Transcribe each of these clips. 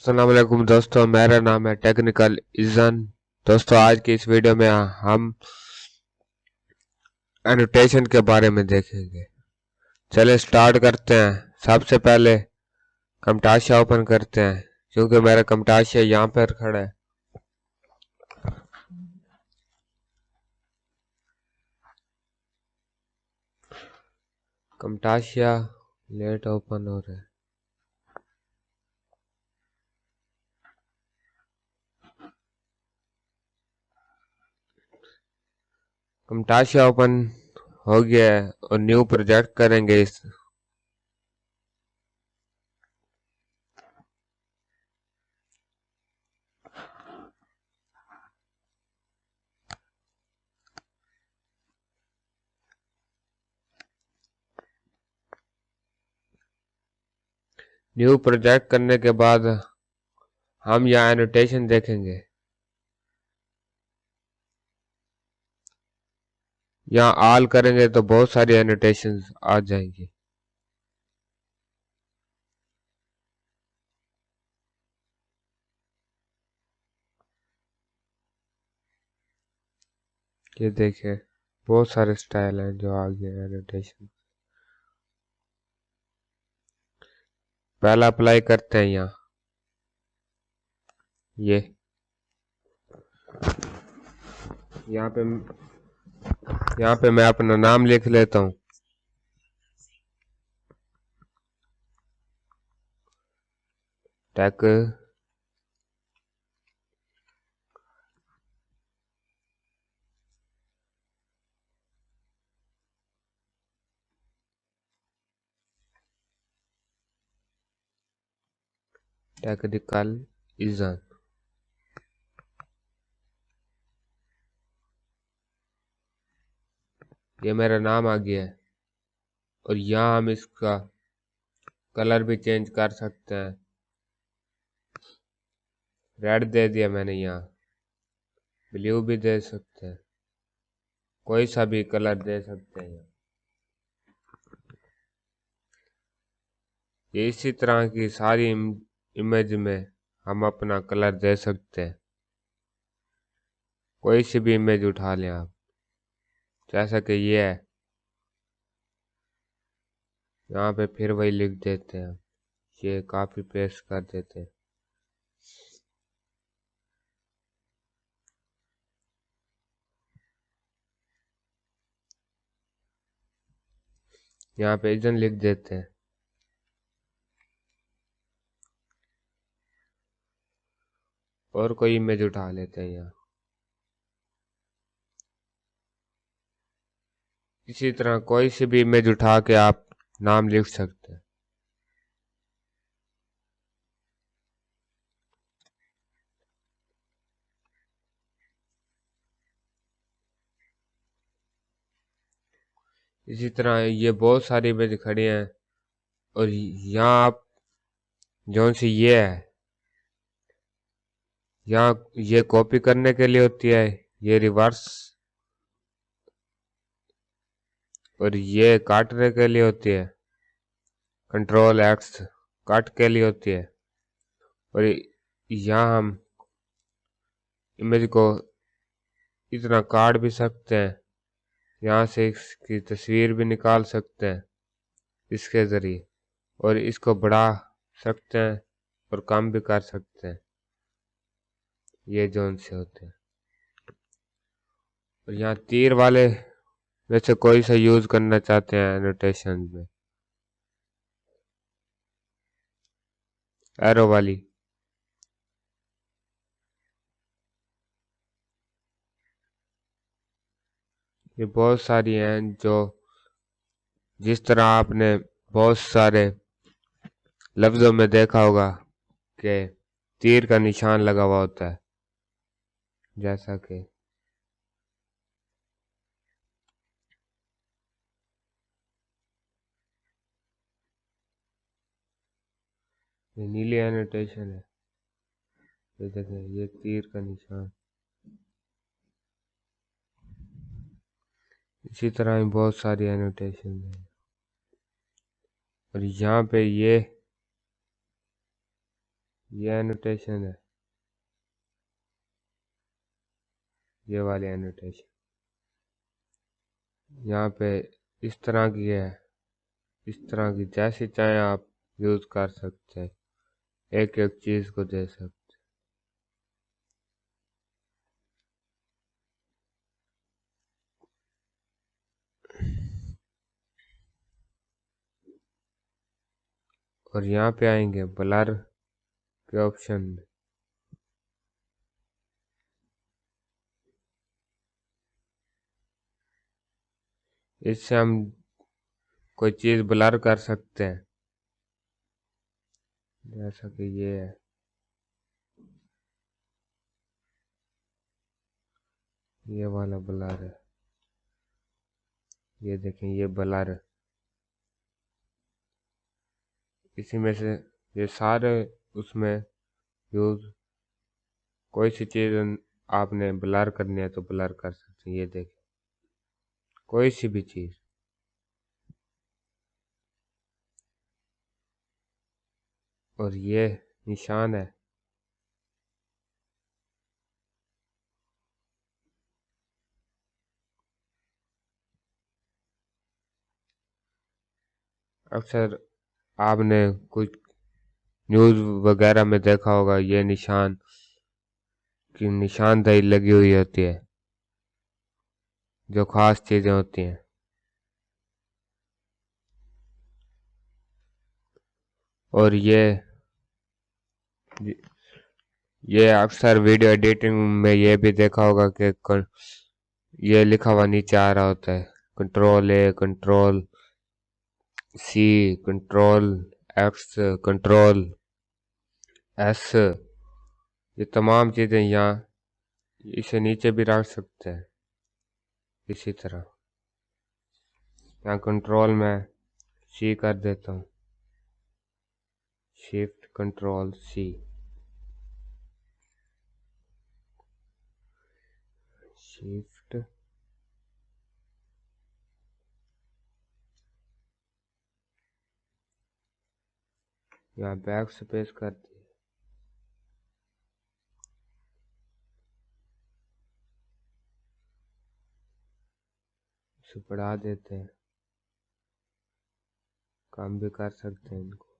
अस्सलाम वालेकुम दोस्तों, मेरा नाम है टेक्निकल इज़न। दोस्तों, आज की इस वीडियो में हम एनोटेशन के बारे में देखेंगे। चलिए स्टार्ट करते हैं। सबसे पहले कमटाशिया ओपन करते हैं, क्योंकि मेरा कमटाशिया यहाँ पर खड़ा है। कमटाशिया लेट ओपन हो रहा है। कमटाशिया ओपन हो गया है और न्यू प्रोजेक्ट करेंगे। इस न्यू प्रोजेक्ट करने के बाद हम यहाँ एनोटेशन देखेंगे। यहाँ ऑल करेंगे तो बहुत सारी एनोटेशन आ जाएंगी। ये देखिए, बहुत सारे स्टाइल हैं जो आ गए एनोटेशन। पहला अप्लाई करते हैं ये यहाँ पे मैं अपना नाम लिख लेता हूँ। Tech technical isn't. ये मेरा नाम आ गया है और यहाँ हम इसका कलर भी चेंज कर सकते हैं। रेड दे दिया मैंने, यहाँ ब्लू भी दे सकते हैं, कोई सा भी कलर दे सकते हैं। ये इसी तरह की सारी इमेज में हम अपना कलर दे सकते हैं। कोई सी भी इमेज उठा लें आप, जैसा कि ये है। यहाँ पे फिर वही लिख देते हैं, ये कॉपी पेस्ट कर देते हैं। यहाँ पे इज़न लिख देते हैं और कोई इमेज उठा लेते हैं यहाँ। इसी तरह कोई सी भी इमेज उठा के आप नाम लिख सकते हैं। इसी तरह ये बहुत सारी इमेज खड़ी हैं और यहाँ आप जो सी ये है, यहाँ ये कॉपी करने के लिए होती है, ये रिवर्स, और ये काटने के लिए होती है, कंट्रोल एक्स काट के लिए होती है। और यहाँ हम इमेज को इतना काट भी सकते हैं, यहाँ से इसकी तस्वीर भी निकाल सकते हैं इसके ज़रिए, और इसको बढ़ा सकते हैं और कम भी कर सकते हैं, ये जोन से होते हैं। और यहाँ तीर वाले में से कोई सा यूज़ करना चाहते हैं एनोटेशन में, एरो वाली। ये बहुत सारी हैं, जो जिस तरह आपने बहुत सारे लफ्ज़ों में देखा होगा कि तीर का निशान लगा हुआ होता है, जैसा कि ये नीली एनोटेशन है। ये देखें, ये तीर का निशान। इसी तरह ही बहुत सारी एनोटेशन है। और यहाँ पे ये एनोटेशन है, ये वाली एनोटेशन यहाँ पे इस तरह की है, इस तरह की जैसी चाहे आप यूज कर सकते हैं, एक एक चीज को दे सकते। और यहाँ पे आएंगे ब्लर के ऑप्शन में, इससे हम कोई चीज ब्लर कर सकते हैं, जैसा कि ये है, ये वाला ब्लर है, ये देखें ये ब्लर है। इसी में से ये सारे उसमें यूज, कोई सी चीज आपने ब्लर करनी है तो ब्लर कर सकते हैं। ये देखें कोई सी भी चीज, और ये निशान है, अक्सर आपने कुछ न्यूज वगैरह में देखा होगा, ये निशान की निशानदेही लगी हुई होती है, जो खास चीजें होती हैं। और ये अक्सर वीडियो एडिटिंग में ये भी देखा होगा कि ये लिखा हुआ नीचे आ रहा होता है, control A, control C, control X, control S, ये तमाम चीजें यहाँ, इसे नीचे भी रख सकते हैं इसी तरह। यहाँ कंट्रोल में सी कर देता हूँ, शिफ्ट कंट्रोल सी, शिफ्ट, यहाँ बैक स्पेस कर दिया, इसे बढ़ा देते हैं, कम भी कर सकते हैं इनको।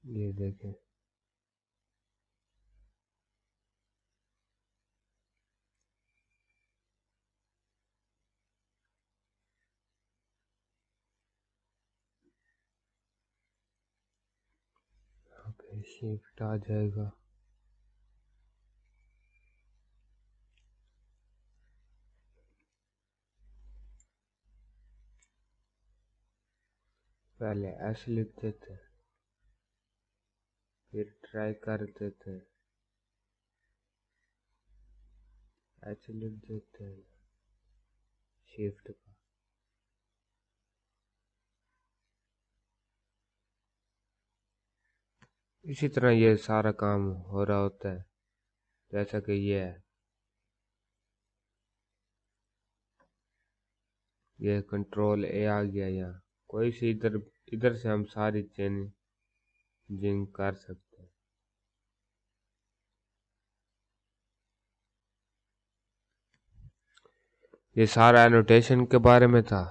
ये देखें शिफ्ट आ जाएगा, पहले एस लिख देते, फिर ट्राई कर देते, एच लिख देते हैं शिफ्ट का। इसी तरह ये सारा काम हो रहा होता है, जैसा कि ये कंट्रोल ए आ गया। यहाँ कोई सी इधर इधर से हम सारी चेंजिंग कर सकते हैं। ये सारा एनोटेशन के बारे में था।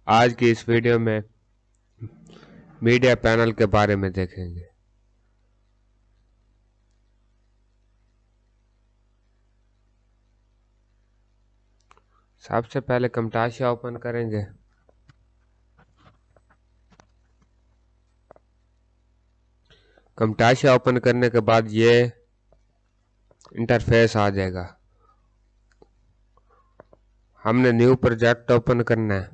आज की इस वीडियो में मीडिया पैनल के बारे में देखेंगे। सबसे पहले कमटाशिया ओपन करेंगे, कमटाशिया ओपन करने के बाद ये इंटरफेस आ जाएगा। हमने न्यू प्रोजेक्ट ओपन करना है,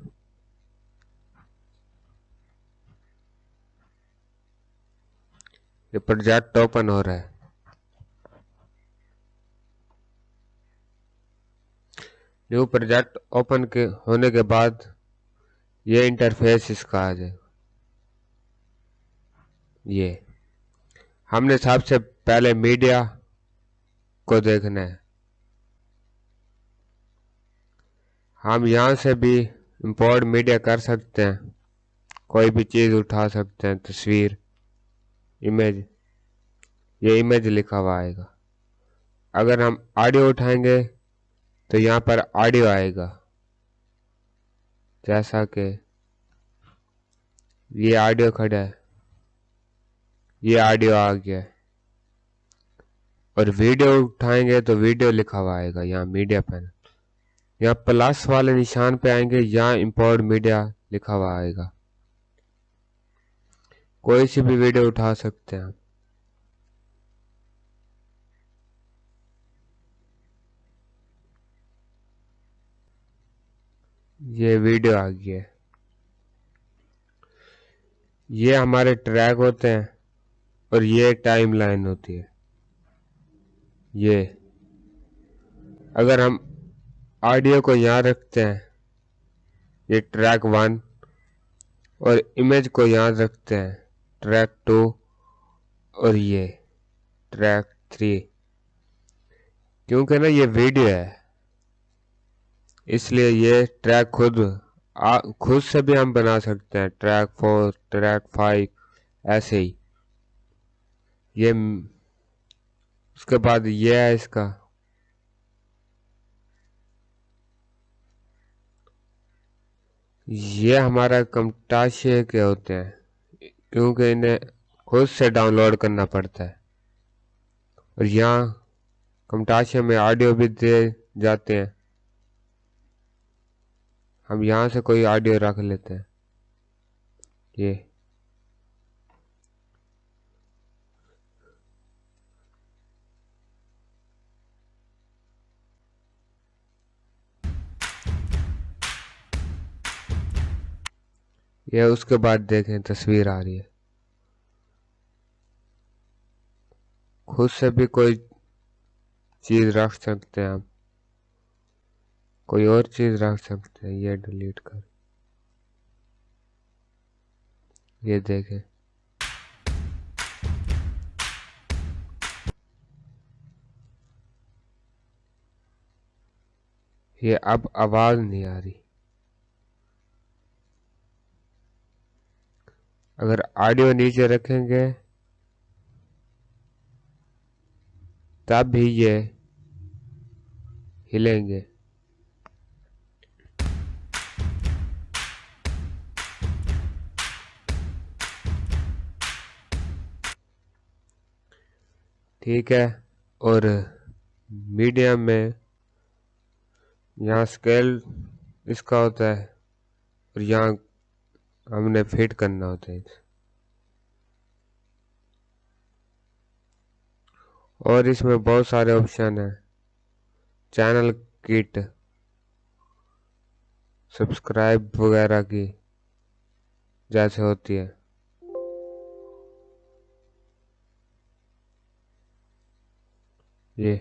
ये प्रोजेक्ट ओपन हो रहा है। न्यू प्रोजेक्ट ओपन के होने के बाद ये इंटरफेस इसका आ जाएगा। ये हमने सबसे पहले मीडिया को देखना है। हम यहाँ से भी इंपोर्ट मीडिया कर सकते हैं, कोई भी चीज़ उठा सकते हैं, तस्वीर, इमेज। ये इमेज लिखा हुआ आएगा। अगर हम ऑडियो उठाएंगे तो यहाँ पर ऑडियो आएगा, जैसा कि ये ऑडियो खड़ा है, ये ऑडियो आ गया है। और वीडियो उठाएंगे तो वीडियो लिखा हुआ आएगा यहाँ मीडिया पैनल। यहाँ प्लस वाले निशान पे आएंगे, यहाँ इंपोर्ट मीडिया लिखा हुआ आएगा। कोई सी भी वीडियो उठा सकते हैं। ये वीडियो आ गया है। ये हमारे ट्रैक होते हैं और ये टाइमलाइन होती है। ये अगर हम ऑडियो को यहाँ रखते हैं, ये ट्रैक 1, और इमेज को यहाँ रखते हैं ट्रैक 2, और ये ट्रैक 3। क्योंकि ना ये वीडियो है, इसलिए ये ट्रैक खुद से भी हम बना सकते हैं। ट्रैक 4, ट्रैक 5, ऐसे ही। ये उसके बाद ये है इसका, ये हमारा कमटाशे के होते हैं, क्योंकि इन्हें खुद से डाउनलोड करना पड़ता है। और यहाँ कमटाशे में ऑडियो भी दे जाते हैं। हम यहाँ से कोई ऑडियो रख लेते हैं। ये उसके बाद देखें तस्वीर आ रही है। खुद से भी कोई चीज रख सकते हैं हम, कोई और चीज रख सकते हैं। ये डिलीट कर, ये देखें, ये अब आवाज नहीं आ रही। अगर ऑडियो नीचे रखेंगे तब भी ये हिलेंगे। ठीक है। और मीडियम में यहाँ स्केल इसका होता है, और यहाँ हमने फिट करना होता है। और इसमें बहुत सारे ऑप्शन हैं। चैनल किट, सब्सक्राइब वगैरह की जैसे होती है। ये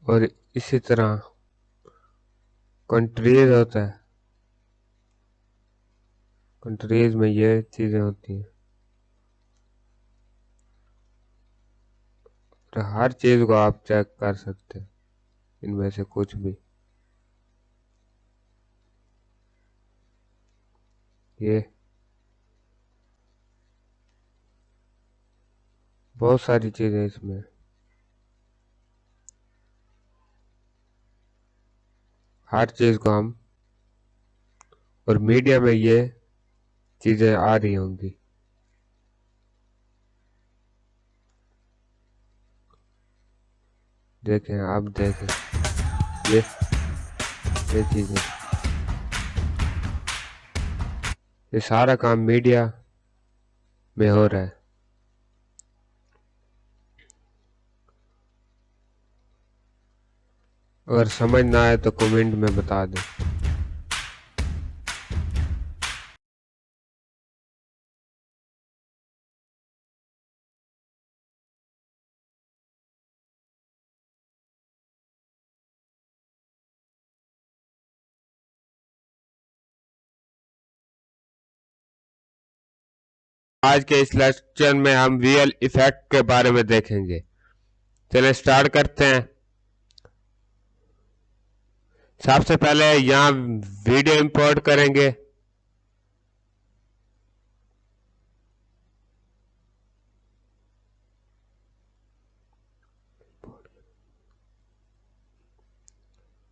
और इसी तरह कंट्रीज होता है। कंट्रीज में ये चीजें होती हैं। तो हर चीज को आप चेक कर सकते हैं, इनमें से कुछ भी। ये बहुत सारी चीजें इसमें। हर चीज को हम, और मीडिया में ये चीजें आ रही होंगी। देखें, आप देखें, ये चीजें, ये सारा काम मीडिया में हो रहा है। अगर समझ ना आए तो कमेंट में बता दें। आज के इस लेक्चर में हम वीएल इफेक्ट के बारे में देखेंगे। चलिए स्टार्ट करते हैं। सबसे पहले यहाँ वीडियो इंपोर्ट करेंगे।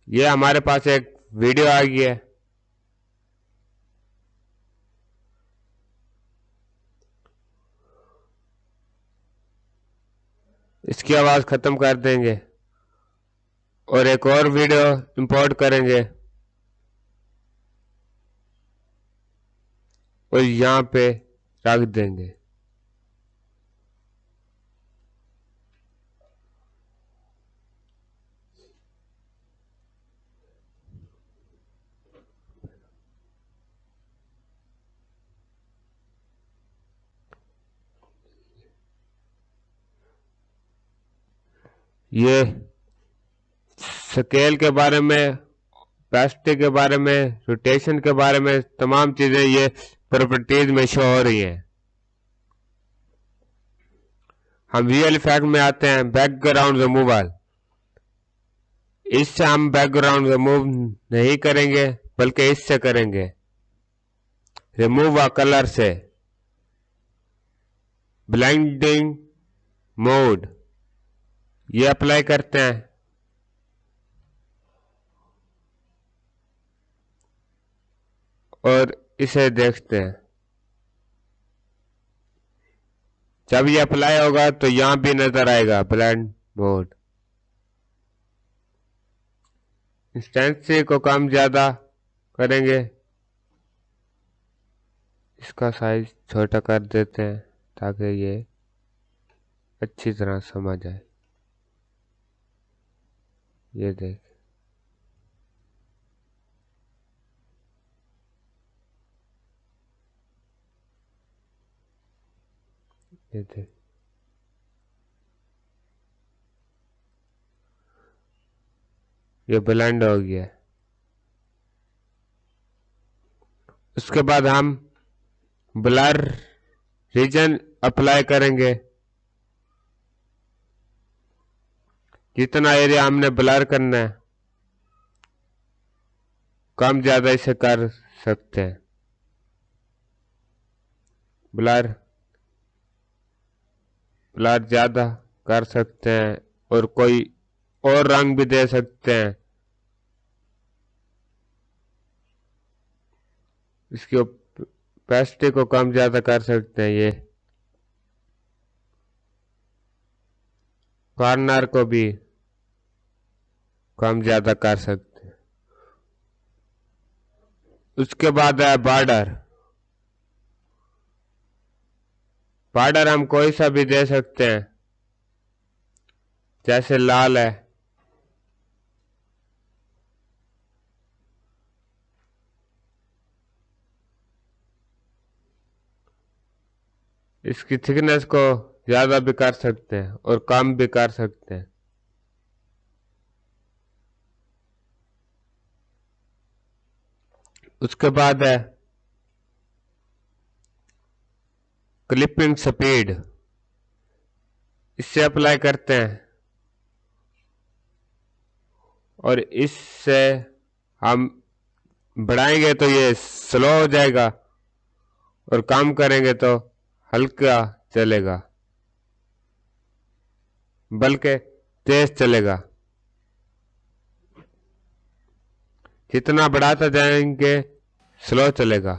ये हमारे पास एक वीडियो आ गई है। इसकी आवाज खत्म कर देंगे और एक और वीडियो इंपोर्ट करेंगे और यहाँ पे रख देंगे। ये स्केल के बारे में, पेस्टी के बारे में, रोटेशन के बारे में तमाम चीजें ये प्रॉपर्टीज में शो हो रही हैं। हम वीएल इफेक्ट में आते हैं, बैकग्राउंड रिमूवल। इससे हम बैकग्राउंड रिमूव नहीं करेंगे बल्कि इससे करेंगे, रिमूव अ कलर से। ब्लेंडिंग मोड ये अप्लाई करते हैं और इसे देखते हैं। जब ये अप्लाई होगा तो यहां भी नजर आएगा ब्लेंड मोड। इंस्टेंसी को कम ज्यादा करेंगे, इसका साइज छोटा कर देते हैं ताकि ये अच्छी तरह समझ आए। ये देख, ये देख, ये ब्लेंड हो गया। उसके बाद हम ब्लर रीजन अप्लाई करेंगे। जितना एरिया हमने ब्लर करना है कम ज्यादा इसे कर सकते हैं। ब्लर ज्यादा कर सकते हैं और कोई और रंग भी दे सकते हैं। इसकी ओपेसिटी को कम ज्यादा कर सकते हैं। ये कॉर्नर को भी कम ज्यादा कर सकते हैं। उसके बाद है बॉर्डर। बॉर्डर हम कोई सा भी दे सकते हैं, जैसे लाल है। इसकी थिकनेस को ज्यादा भी कर सकते हैं और कम भी कर सकते हैं। उसके बाद है क्लिपिंग स्पीड। इससे अप्लाई करते हैं और इससे हम बढ़ाएंगे तो ये स्लो हो जाएगा और कम करेंगे तो हल्का चलेगा, बल्कि तेज चलेगा। जितना बढ़ाते जाएंगे स्लो चलेगा।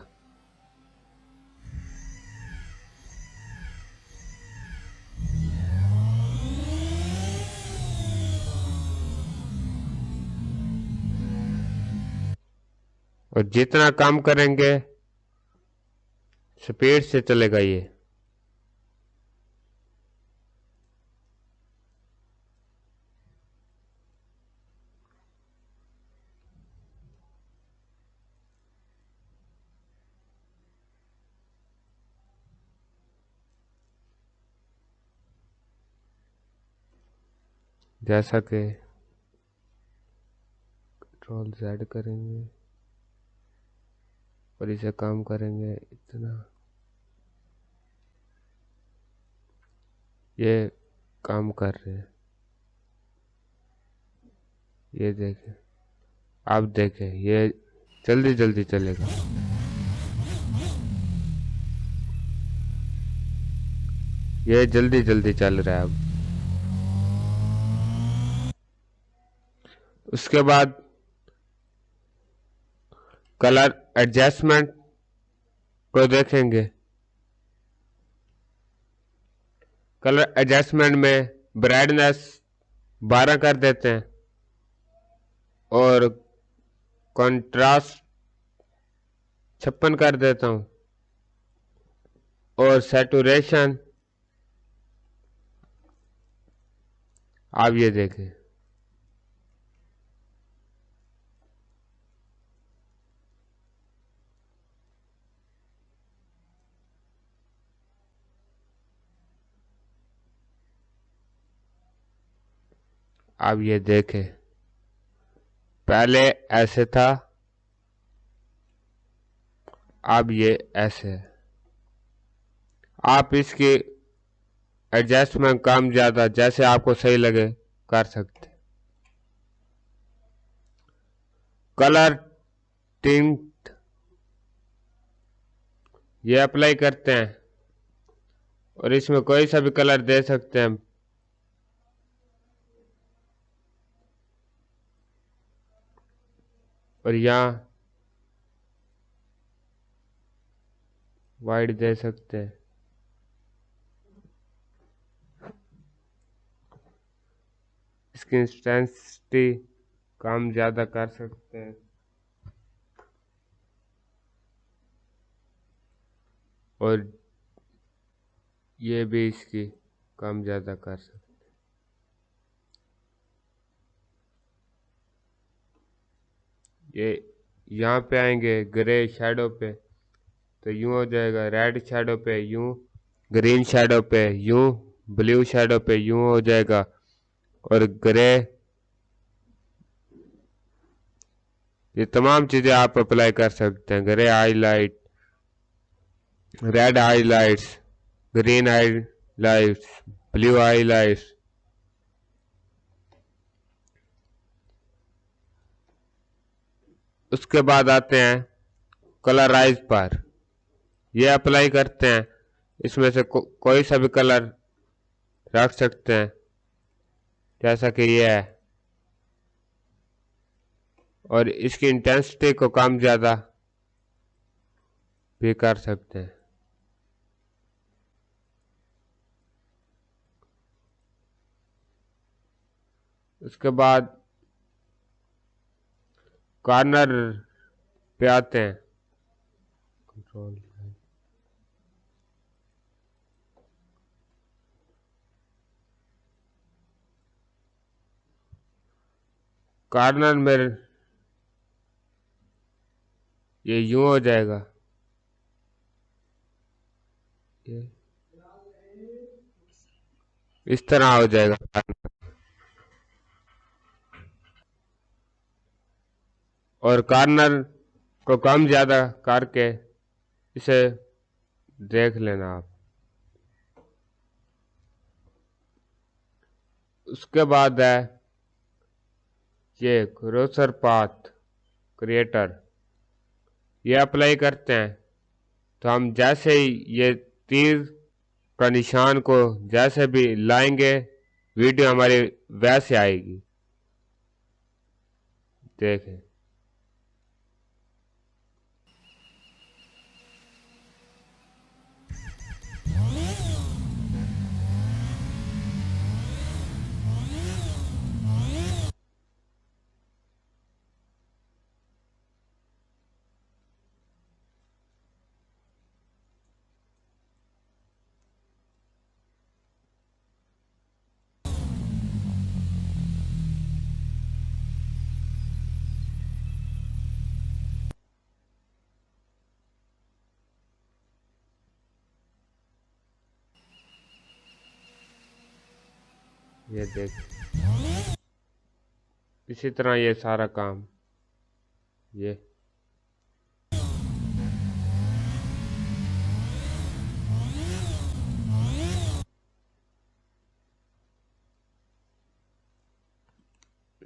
और जितना कम करेंगे स्पीड से चलेगा ये। जैसा कि कंट्रोल Z करेंगे और इसे कम करेंगे इतना। ये काम कर रहे हैं, ये देखें, आप देखें, ये जल्दी जल्दी चलेगा। ये जल्दी जल्दी चल रहा है अब। उसके बाद कलर एडजस्टमेंट को देखेंगे। कलर एडजस्टमेंट में ब्राइटनेस 12 कर देते हैं और कंट्रास्ट 56 कर देता हूं और सैचुरेशन आप ये देखें, आप ये देखें, पहले ऐसे था, अब ये ऐसे है। आप इसकी एडजस्टमेंट कम ज्यादा जैसे आपको सही लगे कर सकते। कलर टिंट ये अप्लाई करते हैं और इसमें कोई सा भी कलर दे सकते हैं। और यहाँ वाइट दे सकते हैं। इसकी इंटेंसिटी कम ज्यादा कर सकते हैं और ये भी इसकी कम ज्यादा कर सकते हैं। ये यहाँ पे आएंगे ग्रे शेडो पे तो यूं हो जाएगा, रेड शेडो पे यूं, ग्रीन शेडो पे यूं, ब्लू शेडो पे यूं हो जाएगा और ग्रे। ये तमाम चीजें आप अप्लाई कर सकते हैं। Grey highlight, red highlights, green highlights, blue highlights. उसके बाद आते हैं कलराइज पर, ये अप्लाई करते हैं। इसमें से कोई सा भी कलर रख सकते हैं जैसा कि ये है और इसकी इंटेंसिटी को कम ज्यादा भी कर सकते हैं। उसके बाद कॉर्नर पे आते हैं, कंट्रोल कॉर्नर में ये यूं हो जाएगा, ये इस तरह हो जाएगा और कॉर्नर को कम ज्यादा करके इसे देख लेना आप। उसके बाद है ये क्रोसर पाथ क्रिएटर, ये अप्लाई करते हैं तो हम जैसे ही ये तीर का निशान को जैसे भी लाएंगे वीडियो हमारी वैसे आएगी। देखें, ये देख, इसी तरह ये सारा काम ये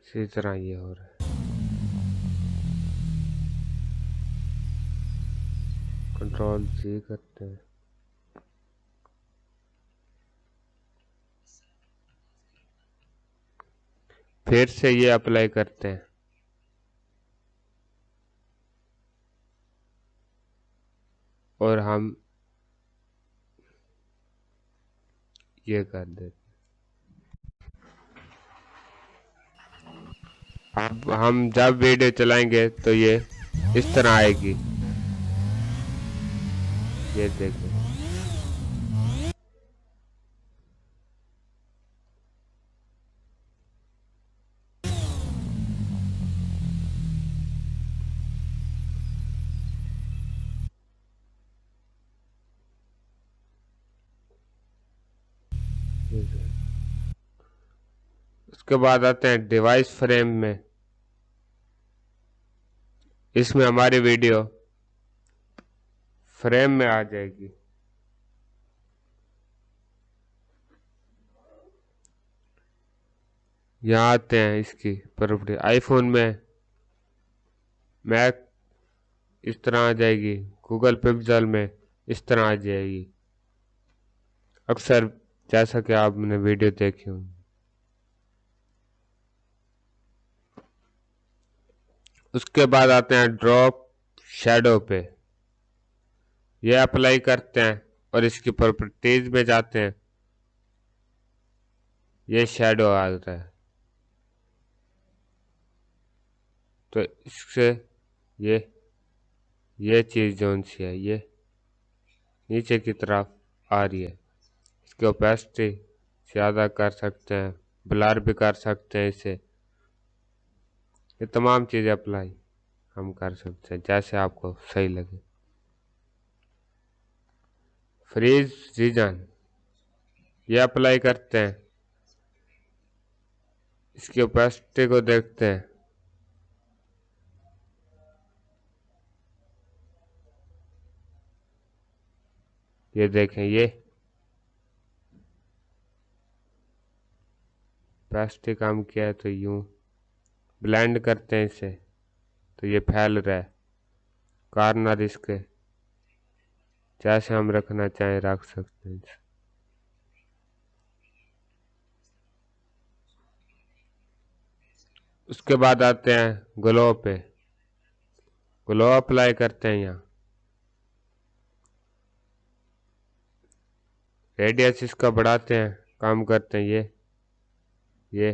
इसी तरह ये हो रहा है। कंट्रोल जी करते हैं, फिर से ये अप्लाई करते हैं और हम ये कर देते। अब हम जब वीडियो चलाएंगे तो ये इस तरह आएगी, ये देखें। उसके बाद आते हैं डिवाइस फ्रेम में। इसमें हमारी वीडियो फ्रेम में आ जाएगी। यहाँ आते हैं इसकी प्रॉपर्टी। आईफोन में मैक इस तरह आ जाएगी, गूगल पिक्सल में इस तरह आ जाएगी, अक्सर जैसा कि आपने वीडियो देखी होंगी। उसके बाद आते हैं ड्रॉप शैडो पे। ये अप्लाई करते हैं और इसकी प्रॉपर्टीज में जाते हैं, ये शैडो आ रहा है। तो इससे ये चीज़ जोन सी है ये नीचे की तरफ आ रही है। इसकी ओपेसिटी ज़्यादा कर सकते हैं, ब्लर भी कर सकते हैं इसे। ये तमाम चीज़ें अप्लाई हम कर सकते हैं जैसे आपको सही लगे। फ्रीज रीजन ये अप्लाई करते हैं, इसकी ओपेसिटी को देखते हैं। ये देखें, ये ओपेसिटी कम किया है तो यूं ब्लेंड करते हैं इसे तो ये फैल रहा है। कॉर्नर इसके जैसे हम रखना चाहें रख सकते हैं। उसके बाद आते हैं ग्लो पे। ग्लो अप्लाई करते हैं। यहाँ रेडियस इसका बढ़ाते हैं, कम करते हैं। ये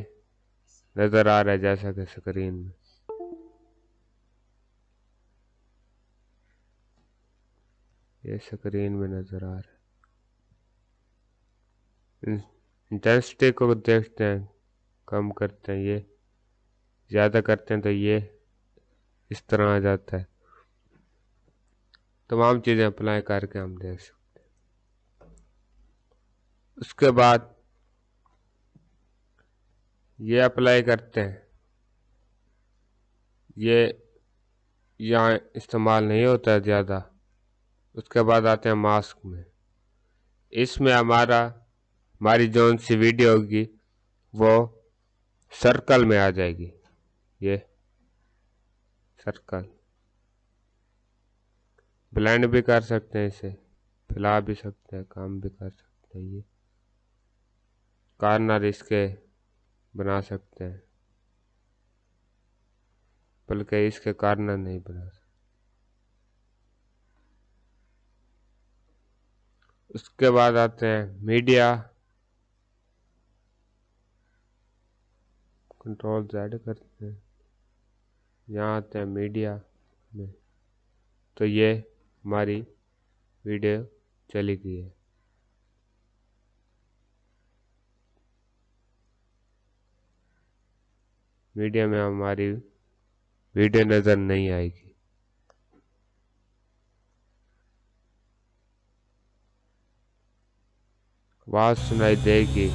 नज़र आ रहा है जैसा कि स्क्रीन में। ये स्क्रीन में नज़र आ रहा है। इंटेंसिटी को देखते हैं, कम करते हैं। ये ज़्यादा करते हैं तो ये इस तरह आ जाता है। तमाम चीज़ें अप्लाई करके हम देख सकते हैं। उसके बाद ये अप्लाई करते हैं। ये यहाँ इस्तेमाल नहीं होता है ज़्यादा। उसके बाद आते हैं मास्क में। इसमें हमारी जोन सी वीडियो होगी वो सर्कल में आ जाएगी। ये सर्कल ब्लेंड भी कर सकते हैं, इसे फैला भी सकते हैं, काम भी कर सकते हैं। ये कॉर्नर इसके बना सकते हैं, बल्कि इसके कॉर्नर नहीं बना सकते। उसके बाद आते हैं मीडिया। कंट्रोल Z करते हैं, यहाँ आते हैं मीडिया में तो ये हमारी वीडियो चली गई है। मीडिया में हमारी वीडियो नज़र नहीं आएगी। आवाज़ सुनाई देगी।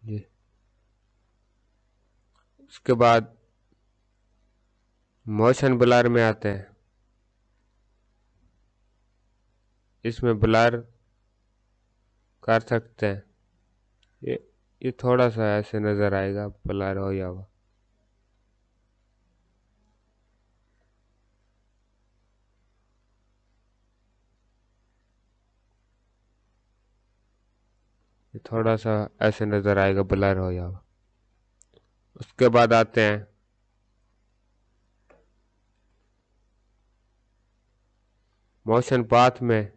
ये उसके बाद मोशन ब्लर में आते हैं। इसमें ब्लर कर सकते हैं। ये थोड़ा सा ऐसे नजर आएगा ब्लर हो या हुआ। ये थोड़ा सा ऐसे नजर आएगा ब्लर हो या हुआ। उसके बाद आते हैं मोशन पाथ में।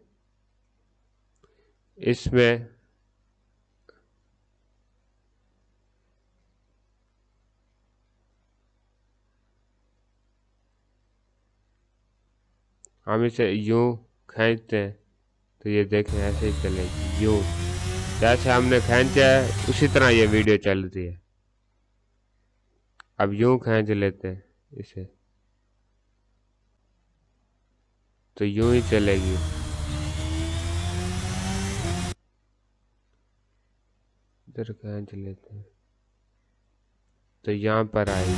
इसमें हम इसे यूं खींचते हैं तो ये देखें ऐसे ही चलेगी। यूं जैसे हमने खींचा है उसी तरह ये वीडियो चल रही है। अब यूं खींच लेते हैं इसे तो यूं ही चलेगी। इधर खींच लेते हैं तो यहाँ पर आएगी।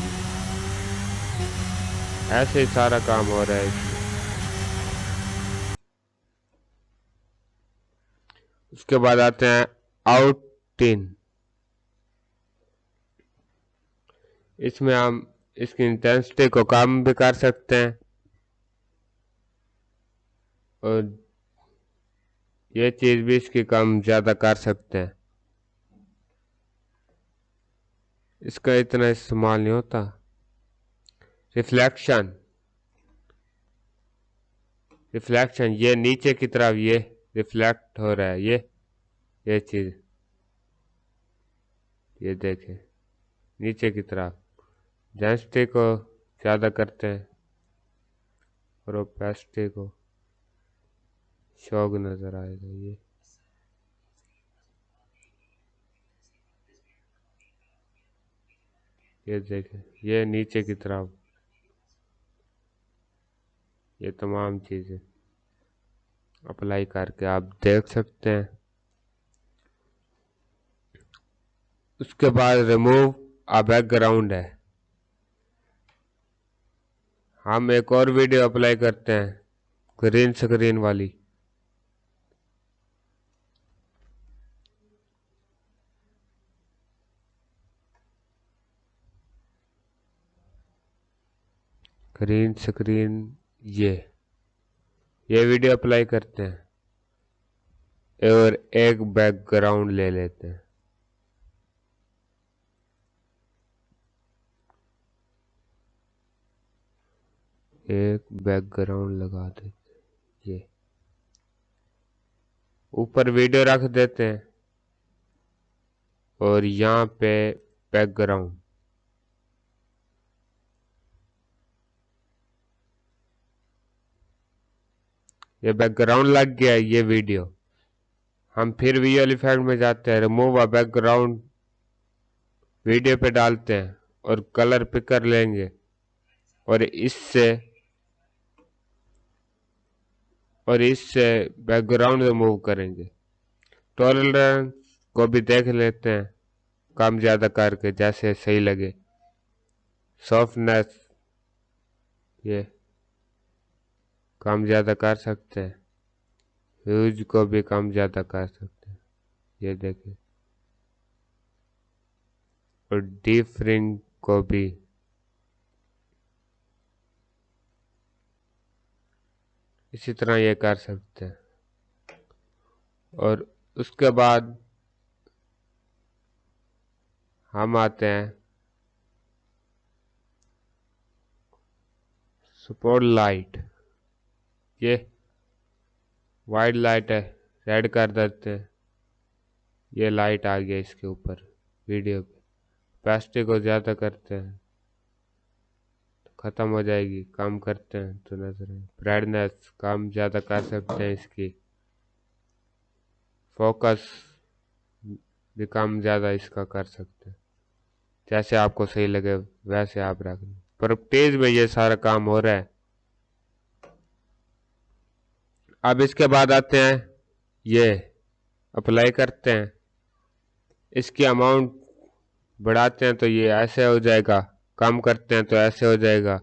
ऐसे ही सारा काम हो रहा है इसमें। उसके बाद आते हैं आउट इन। इसमें हम इसकी इंटेंसिटी को कम भी कर सकते हैं और ये चीज भी इसकी कम ज्यादा कर सकते हैं। इसका इतना इस्तेमाल नहीं होता। रिफ्लेक्शन ये नीचे की तरफ ये रिफ्लेक्ट हो रहा है। ये चीज ये देखें नीचे की तरफ। डेंसिटी को ज़्यादा करते हैं और ओपेसिटी को शौक नज़र आएगा। ये देखें ये नीचे की तरफ। ये तमाम चीज़ें अप्लाई करके आप देख सकते हैं। उसके बाद रिमूव अ बैकग्राउंड है। हम एक और वीडियो अप्लाई करते हैं ग्रीन स्क्रीन वाली। ग्रीन स्क्रीन ये वीडियो अप्लाई करते हैं और एक बैकग्राउंड ले लेते हैं। एक बैकग्राउंड लगा देते हैं। ये ऊपर वीडियो रख देते हैं और यहाँ पे बैकग्राउंड। ये बैकग्राउंड लग गया ये वीडियो। हम फिर विजुअल इफेक्ट में जाते हैं, रिमूव अ बैकग्राउंड वीडियो पे डालते हैं और कलर पिकर लेंगे और इससे बैकग्राउंड रिमूव करेंगे। टॉलरेंस को भी देख लेते हैं कम ज़्यादा करके जैसे सही लगे। सॉफ्टनेस ये कम ज़्यादा कर सकते हैं। ह्यूज को भी कम ज़्यादा कर सकते हैं। ये देखें और डिफरेंट को भी इसी तरह ये कर सकते हैं। और उसके बाद हम आते हैं सपोर्ट लाइट। ये वाइट लाइट है, रेड कर देते हैं। ये लाइट आ गया इसके ऊपर वीडियो पे। प्लास्टिक को ज़्यादा करते हैं तो ख़त्म हो जाएगी, कम करते हैं तो नजर आए। ब्राइटनेस कम ज़्यादा कर सकते हैं इसकी। फोकस भी कम ज़्यादा इसका कर सकते हैं। जैसे आपको सही लगे वैसे आप रख लें। पर तेज में ये सारा काम हो रहा है। अब इसके बाद आते हैं ये अप्लाई करते हैं। इसकी अमाउंट बढ़ाते हैं तो ये ऐसे हो जाएगा, कम करते हैं तो ऐसे हो जाएगा।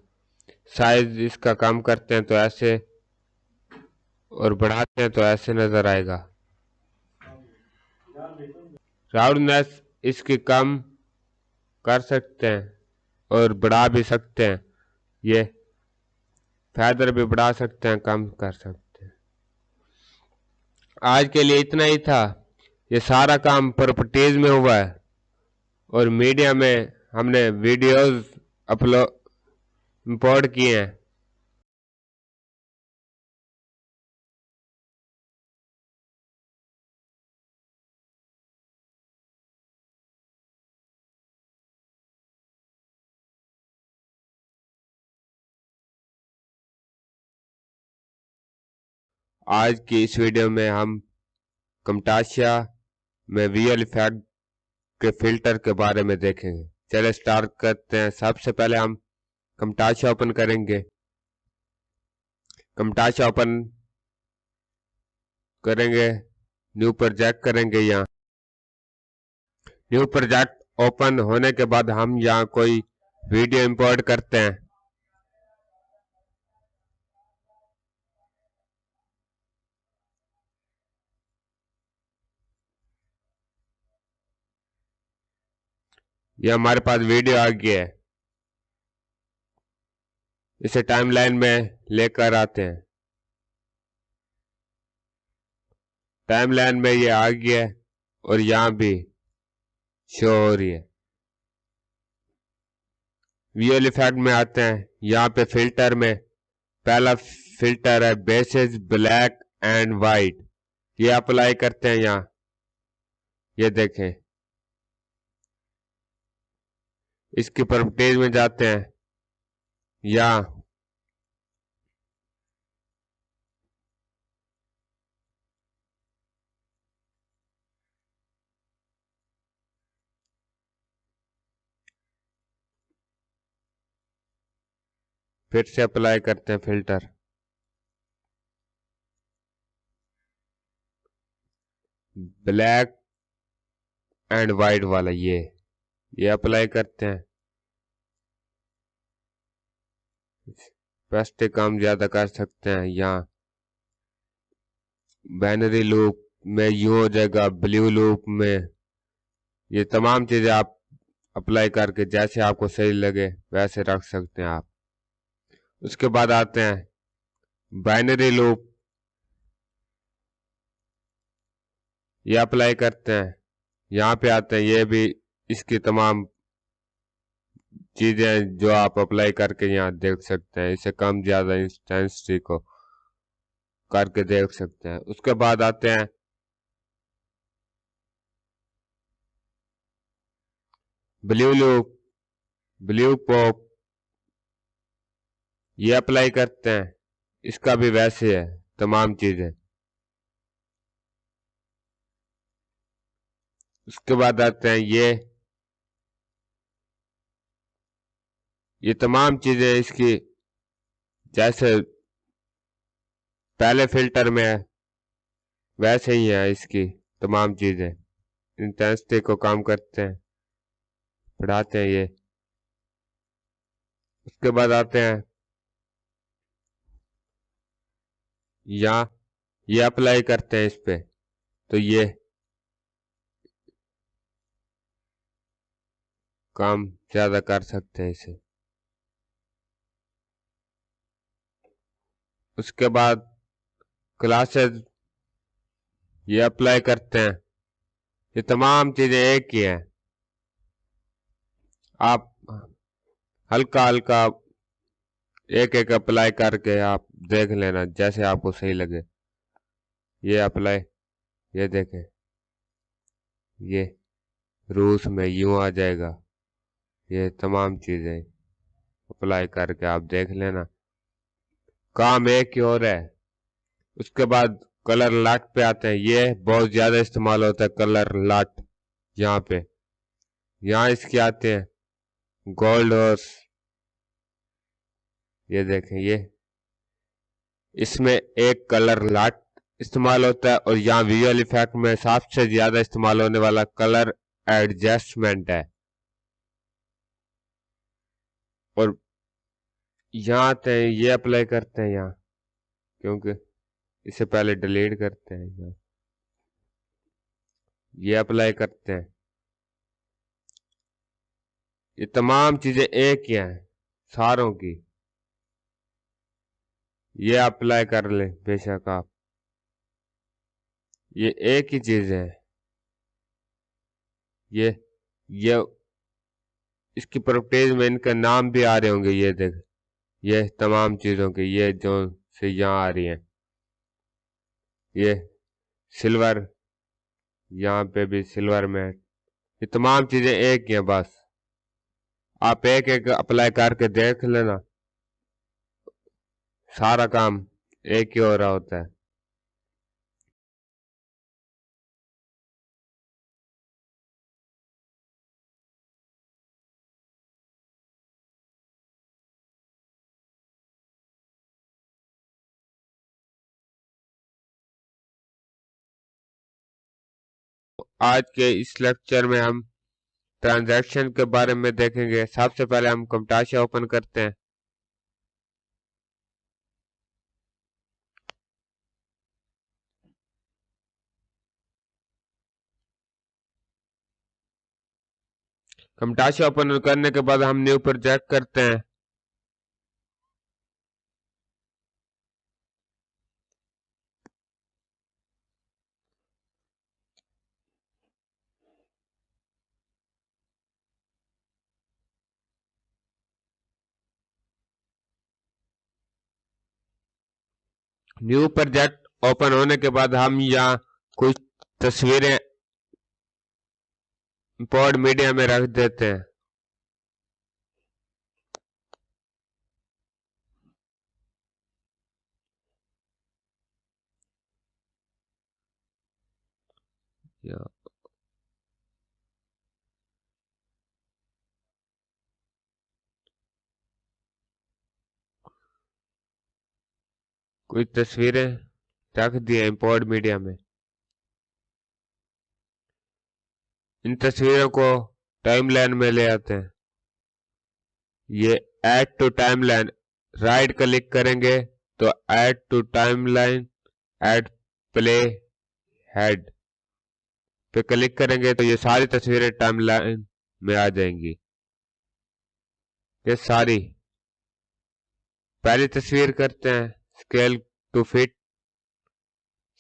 साइज इसका कम करते हैं तो ऐसे और बढ़ाते हैं तो ऐसे नज़र आएगा। राउंडनेस इसकी कम कर सकते हैं और बढ़ा भी सकते हैं। ये फेदर भी बढ़ा सकते हैं, कम कर सकते हैं। आज के लिए इतना ही था। ये सारा काम प्रॉपर्टीज में हुआ है और मीडिया में हमने वीडियोस अपलोड इंपोर्ट किए हैं। आज की इस वीडियो में हम camtasia में विजुअल इफेक्ट के फिल्टर के बारे में देखेंगे। चलिए स्टार्ट करते हैं। सबसे पहले हम camtasia ओपन करेंगे। camtasia ओपन करेंगे, न्यू प्रोजेक्ट करेंगे। यहाँ न्यू प्रोजेक्ट ओपन होने के बाद हम यहाँ कोई वीडियो इंपोर्ट करते हैं। ये हमारे पास वीडियो आ गया है। इसे टाइमलाइन में लेकर आते हैं। टाइमलाइन में ये आ गया है और यहाँ भी शो हो रही है। विजुअल इफेक्ट में आते हैं। यहाँ पे फिल्टर में पहला फिल्टर है बेसिस ब्लैक एंड वाइट। ये अप्लाई करते हैं। यहाँ ये देखें, इसकी प्रॉपर्टीज में जाते हैं। यहाँ फिर से अप्लाई करते हैं फिल्टर। ब्लैक एंड वाइट वाला ये अप्लाई करते हैं। पेस्ट काम ज्यादा कर सकते हैं। यहाँ बाइनरी लूप में यूं हो जाएगा, ब्लू लूप में। ये तमाम चीजें आप अप्लाई करके जैसे आपको सही लगे वैसे रख सकते हैं आप। उसके बाद आते हैं बाइनरी लूप, ये अप्लाई करते हैं। यहाँ पे आते हैं, ये भी इसकी तमाम चीजें जो आप अप्लाई करके यहाँ देख सकते हैं। इसे कम ज्यादा इंटेंसिटी को करके देख सकते हैं। उसके बाद आते हैं ब्लू लूप, ब्लू पॉप, ये अप्लाई करते हैं। इसका भी वैसे है तमाम चीजें। उसके बाद आते हैं ये तमाम चीजें इसकी जैसे पहले फिल्टर में है वैसे ही है। इसकी तमाम चीजें इंटेंसिटी को कम करते हैं, बढ़ाते हैं ये। उसके बाद आते हैं यहाँ, ये अप्लाई करते हैं इस पे, तो ये काम ज्यादा कर सकते हैं इसे। उसके बाद क्लासेस, ये अप्लाई करते हैं। ये तमाम चीजें एक ही है। आप हल्का हल्का एक एक अप्लाई करके आप देख लेना जैसे आपको सही लगे। ये अप्लाई, ये देखें, ये रूस में यूं आ जाएगा। ये तमाम चीजें अप्लाई करके आप देख लेना, काम एक ही और है। उसके बाद कलर लाट पे आते हैं। ये बहुत ज्यादा इस्तेमाल होता है कलर लाट। यहाँ पे यहाँ इसके आते हैं गोल्ड हॉर्स, ये देखें, ये इसमें एक कलर लाट इस्तेमाल होता है। और यहाँ विजुअल इफेक्ट में सबसे ज्यादा इस्तेमाल होने वाला कलर एडजस्टमेंट है। और यहाँ आते हैं, ये अप्लाई करते हैं यहाँ, क्योंकि इसे पहले डिलीट करते हैं। यहाँ ये अप्लाई करते हैं। ये तमाम चीजें एक ही हैं सारों की। ये अप्लाई कर ले बेशक आप, ये एक ही चीज है। ये इसकी प्रॉपर्टीज में इनका नाम भी आ रहे होंगे, ये देख, ये तमाम चीजों के, ये जो से यहाँ आ रही हैं, ये सिल्वर, यहाँ पे भी सिल्वर में, ये तमाम चीजें एक ही हैं। बस आप एक एक अप्लाई करके देख लेना, सारा काम एक ही हो रहा होता है। आज के इस लेक्चर में हम ट्रांजैक्शन के बारे में देखेंगे। सबसे पहले हम कमटाशा ओपन करते हैं। कमटाशा ओपन करने के बाद हम न्यू प्रोजेक्ट करते हैं। न्यू प्रोजेक्ट ओपन होने के बाद हम यहाँ कुछ तस्वीरें इंपोर्ट मीडिया में रख देते हैं। कुछ तस्वीरें रख दिए इंपोर्ट मीडिया में। इन तस्वीरों को टाइमलाइन में ले आते हैं। ये add to timeline, right click करेंगे तो add to timeline, add play head पे क्लिक करेंगे तो ये सारी तस्वीरें टाइमलाइन में आ जाएंगी। ये सारी, पहली तस्वीर करते हैं स्केल टू फिट,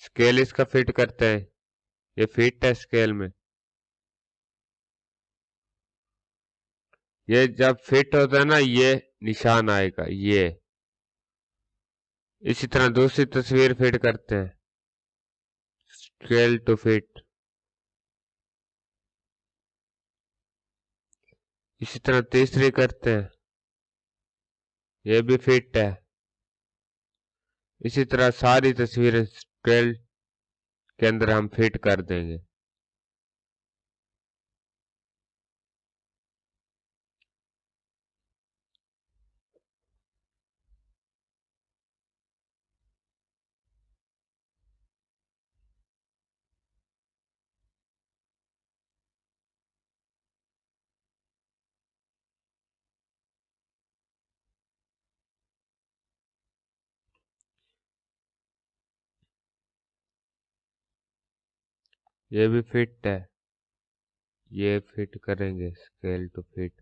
स्केल इसका फिट करते हैं, ये फिट है स्केल में। ये जब फिट होता है ना, ये निशान आएगा ये। इसी तरह दूसरी तस्वीर फिट करते हैं, स्केल टू फिट। इसी तरह तीसरी करते हैं, ये भी फिट है। इसी तरह सारी तस्वीरें स्केल के अंदर हम फिट कर देंगे। ये भी फिट है, ये फिट करेंगे स्केल टू फिट।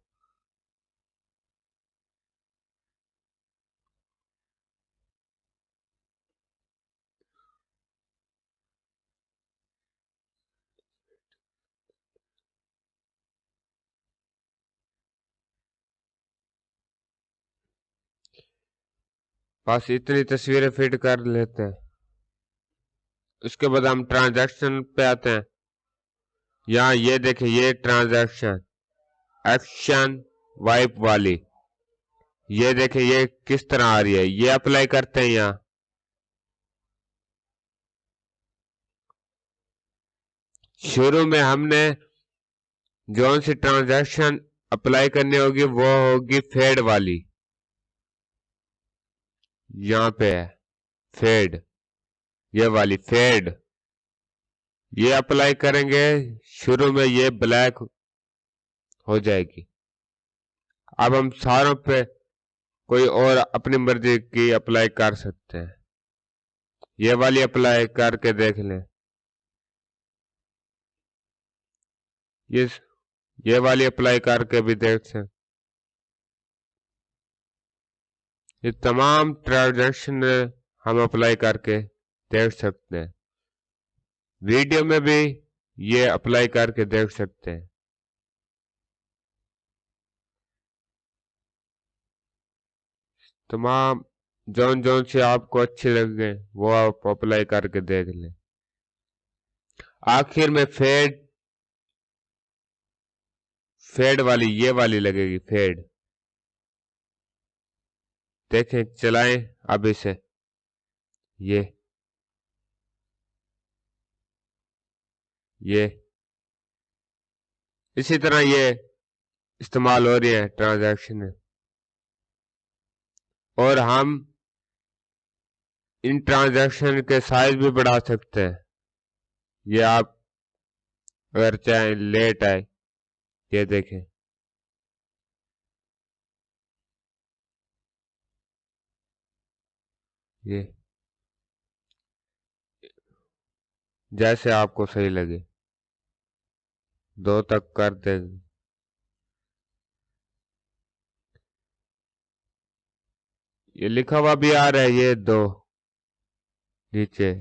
बस इतनी तस्वीरें फिट कर लेते हैं। उसके बाद हम ट्रांजैक्शन पे आते हैं। यहाँ ये देखिए, ये ट्रांजैक्शन एक्शन वाइप वाली, ये देखें ये किस तरह आ रही है। ये अप्लाई करते हैं। यहाँ शुरू में हमने जो सी ट्रांजैक्शन अप्लाई करनी होगी वो होगी फेड वाली, यहाँ पे है फेड, ये वाली फेड, ये अप्लाई करेंगे। शुरू में ये ब्लैक हो जाएगी। अब हम सारों पे कोई और अपनी मर्जी की अप्लाई कर सकते हैं। ये वाली अप्लाई करके देख लें। ये ये वाली अप्लाई करके भी देख सकते। ये तमाम ट्रांजैक्शन हम अप्लाई करके देख सकते हैं। वीडियो में भी ये अप्लाई करके देख सकते हैं। तमाम जौन जौन से आपको अच्छे लगे वो आप अप्लाई करके देख लें। आखिर में फेड वाली ये वाली लगेगी, फेड। देखें, चलाएं अब इसे। ये इसी तरह ये इस्तेमाल हो रही है ट्रांजैक्शन। और हम इन ट्रांजैक्शन के साइज भी बढ़ा सकते हैं। ये आप अगर चाहें लेट आए, ये देखें, ये जैसे आपको सही लगे 2 तक कर देंगे। ये लिखा हुआ भी आ रहा है, ये 2 नीचे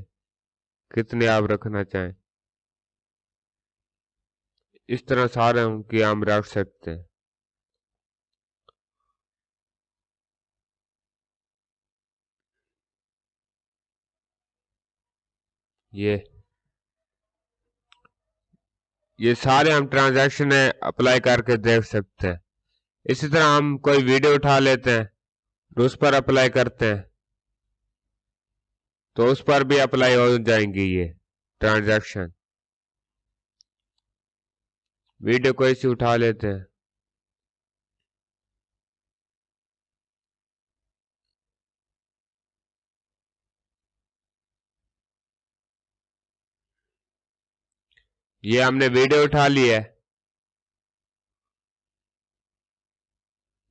कितने आप रखना चाहें। इस तरह सारे की हम रख सकते हैं। ये सारे हम ट्रांजैक्शन अप्लाई करके देख सकते हैं। इसी तरह हम कोई वीडियो उठा लेते हैं, उस पर अप्लाई करते हैं, तो उस पर भी अप्लाई हो जाएंगी ये ट्रांजैक्शन। वीडियो को ऐसे उठा लेते हैं, ये हमने वीडियो उठा ली है,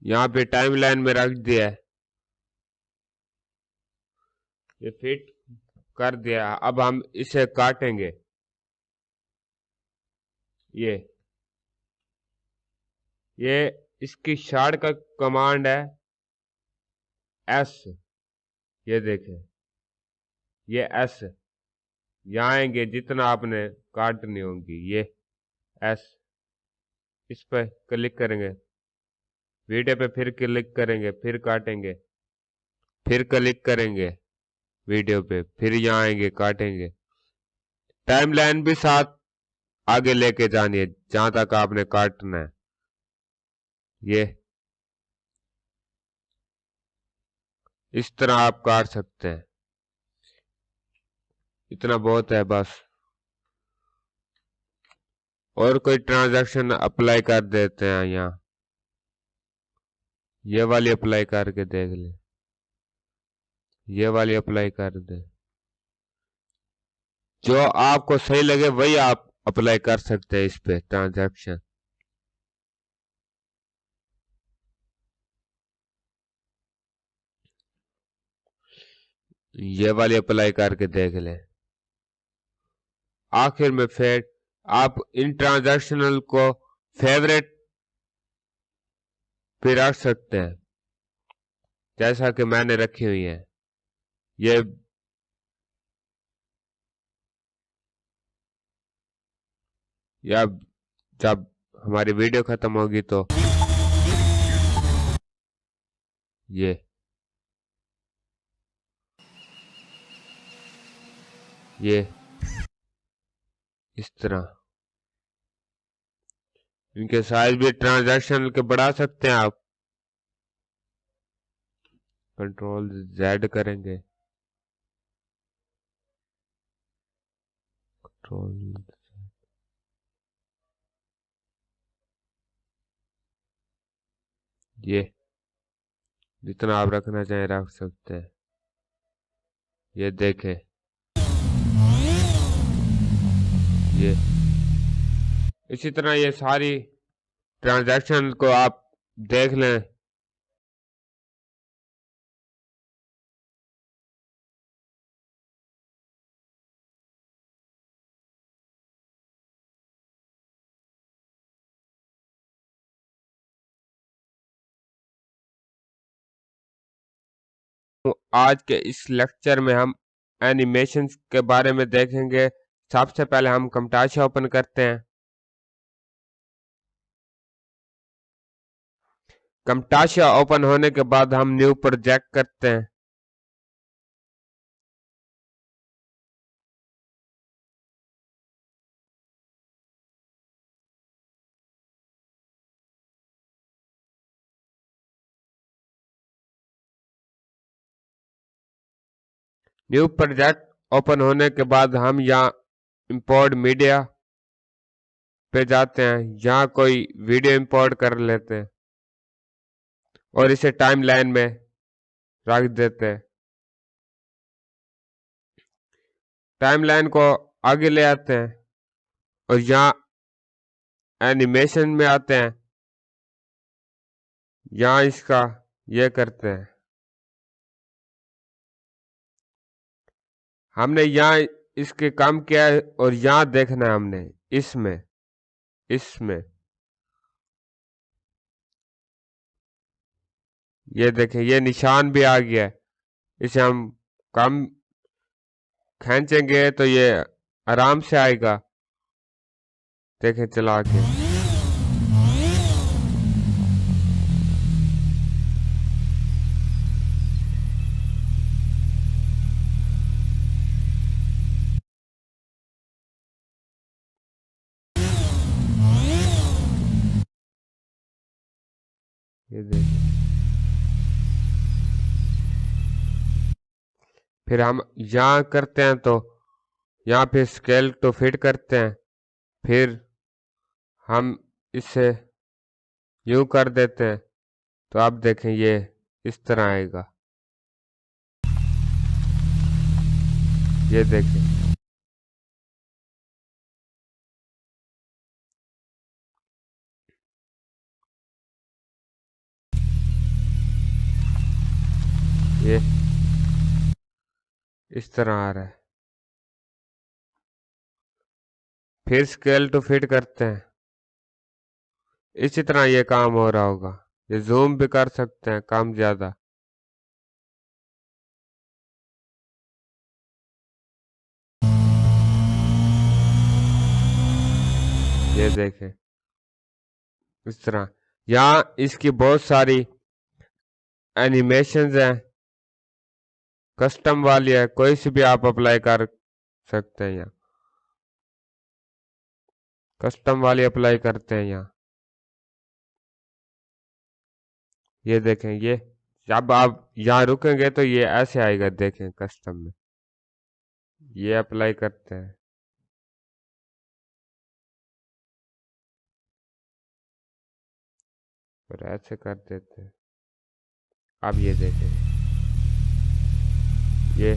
यहाँ पे टाइमलाइन में रख दिया है, ये फिट कर दिया। अब हम इसे काटेंगे। ये इसकी शार्ट का कमांड है एस। ये देखें, ये एस, यहाँ आएंगे जितना आपने काटनी होगी, ये एस, इस पर क्लिक करेंगे, वीडियो पे फिर क्लिक करेंगे, फिर काटेंगे, फिर क्लिक करेंगे वीडियो पे, फिर यहाँ आएंगे काटेंगे। टाइमलाइन भी साथ आगे लेके जानी है जहां तक आपने काटना है। ये इस तरह आप काट सकते हैं। इतना बहुत है बस। और कोई ट्रांजैक्शन अप्लाई कर देते हैं यहाँ, ये वाली अप्लाई करके देख ले, ये वाली अप्लाई कर दे। जो आपको सही लगे वही आप अप्लाई कर सकते हैं इस पे ट्रांजैक्शन। ये वाली अप्लाई करके देख ले। आखिर में फिर आप इन ट्रांजैक्शनल को फेवरेट पे रख सकते हैं, जैसा कि मैंने रखी हुई है। ये या जब हमारी वीडियो खत्म होगी तो ये इस तरह इनके साइज भी ट्रांजैक्शन के बढ़ा सकते हैं आप। कंट्रोल Z करेंगे, कंट्रोल ये जितना आप रखना चाहें रख सकते हैं। ये देखें, ये इसी तरह ये सारी ट्रांजैक्शन को आप देख लें। आज के इस लेक्चर में हम एनिमेशन के बारे में देखेंगे। सबसे पहले हम camtasia ओपन करते हैं। camtasia ओपन होने के बाद हम न्यू प्रोजेक्ट करते हैं। न्यू प्रोजेक्ट ओपन होने के बाद हम यहाँ इंपोर्ट मीडिया पे जाते हैं। यहाँ कोई वीडियो इंपोर्ट कर लेते हैं और इसे टाइमलाइन में रख देते हैं। टाइमलाइन को आगे ले आते हैं और यहाँ एनिमेशन में आते हैं। यहाँ इसका ये करते हैं। हमने यहाँ इसके काम किया है और यहाँ देखना है हमने इसमें ये देखें, ये निशान भी आ गया है। इसे हम कम खींचेंगे तो ये आराम से आएगा। देखें चला के, ये देखें। फिर हम यहाँ करते हैं तो यहाँ पे स्केल टू फिट करते हैं। फिर हम इसे यूं कर देते हैं तो आप देखें ये इस तरह आएगा। ये देखें, ये इस तरह आ रहा है। फिर स्केल टू फिट करते हैं। इसी तरह ये काम हो रहा होगा। ये जूम भी कर सकते हैं कम ज्यादा। ये देखें इस तरह। यहाँ इसकी बहुत सारी एनिमेशंस हैं, कस्टम वाली है, कोई सी भी आप अप्लाई कर सकते हैं। यहाँ कस्टम वाली अप्लाई करते हैं। यहाँ ये देखें, ये जब आप यहाँ रुकेंगे तो ये ऐसे आएगा। देखें कस्टम में ये अप्लाई करते हैं और ऐसे कर देते हैं। अब ये देखें, ये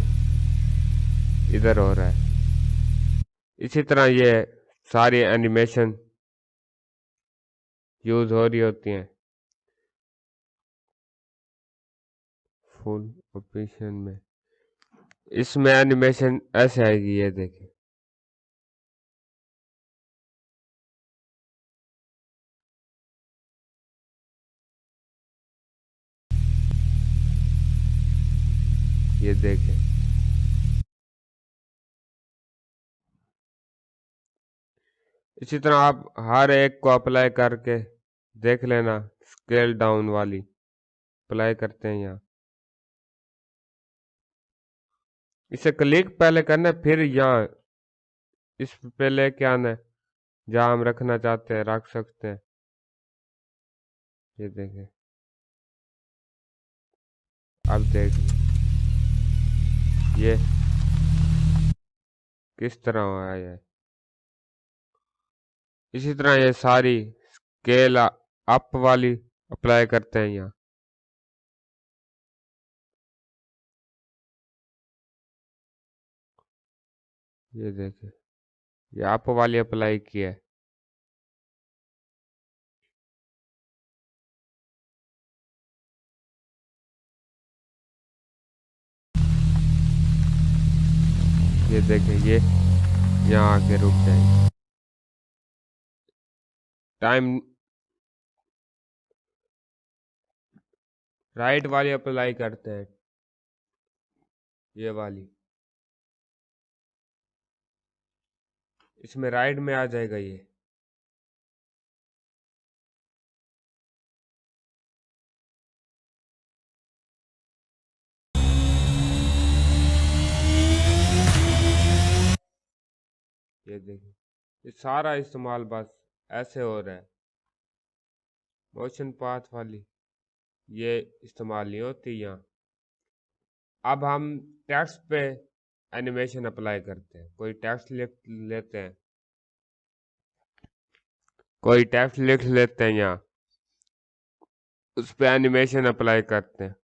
इधर हो रहा है। इसी तरह ये सारी एनिमेशन यूज हो रही होती हैं फुल ऑप्शन में। इसमें एनिमेशन ऐसे आएगी। ये देखें, ये देखें। इसी तरह आप हर एक को अप्लाई करके देख लेना। स्केल डाउन वाली अप्लाई करते हैं यहाँ। इसे क्लिक पहले करना है, फिर यहाँ इस पे लेके आना है। जहाँ हम रखना चाहते हैं रख सकते हैं। ये देखें, अब देख ये किस तरह आया है। इसी तरह ये सारी स्केल अप वाली अप्लाई करते हैं यहाँ। ये देखें, ये अप वाली अप्लाई की है। ये देखें, ये यहाँ आके रुक जाएंगे। टाइम राइट वाली अप्लाई करते हैं। ये वाली, इसमें राइट में आ जाएगा ये। ये देखिए, ये सारा इस्तेमाल बस ऐसे हो रहा है। मोशन पाथ वाली ये इस्तेमाल नहीं होती यहाँ। अब हम टेक्स्ट पे एनिमेशन अप्लाई करते हैं। कोई टेक्स्ट लिख लेते हैं, कोई टेक्स्ट लिख लेते हैं यहाँ, उस पे एनिमेशन अप्लाई करते हैं।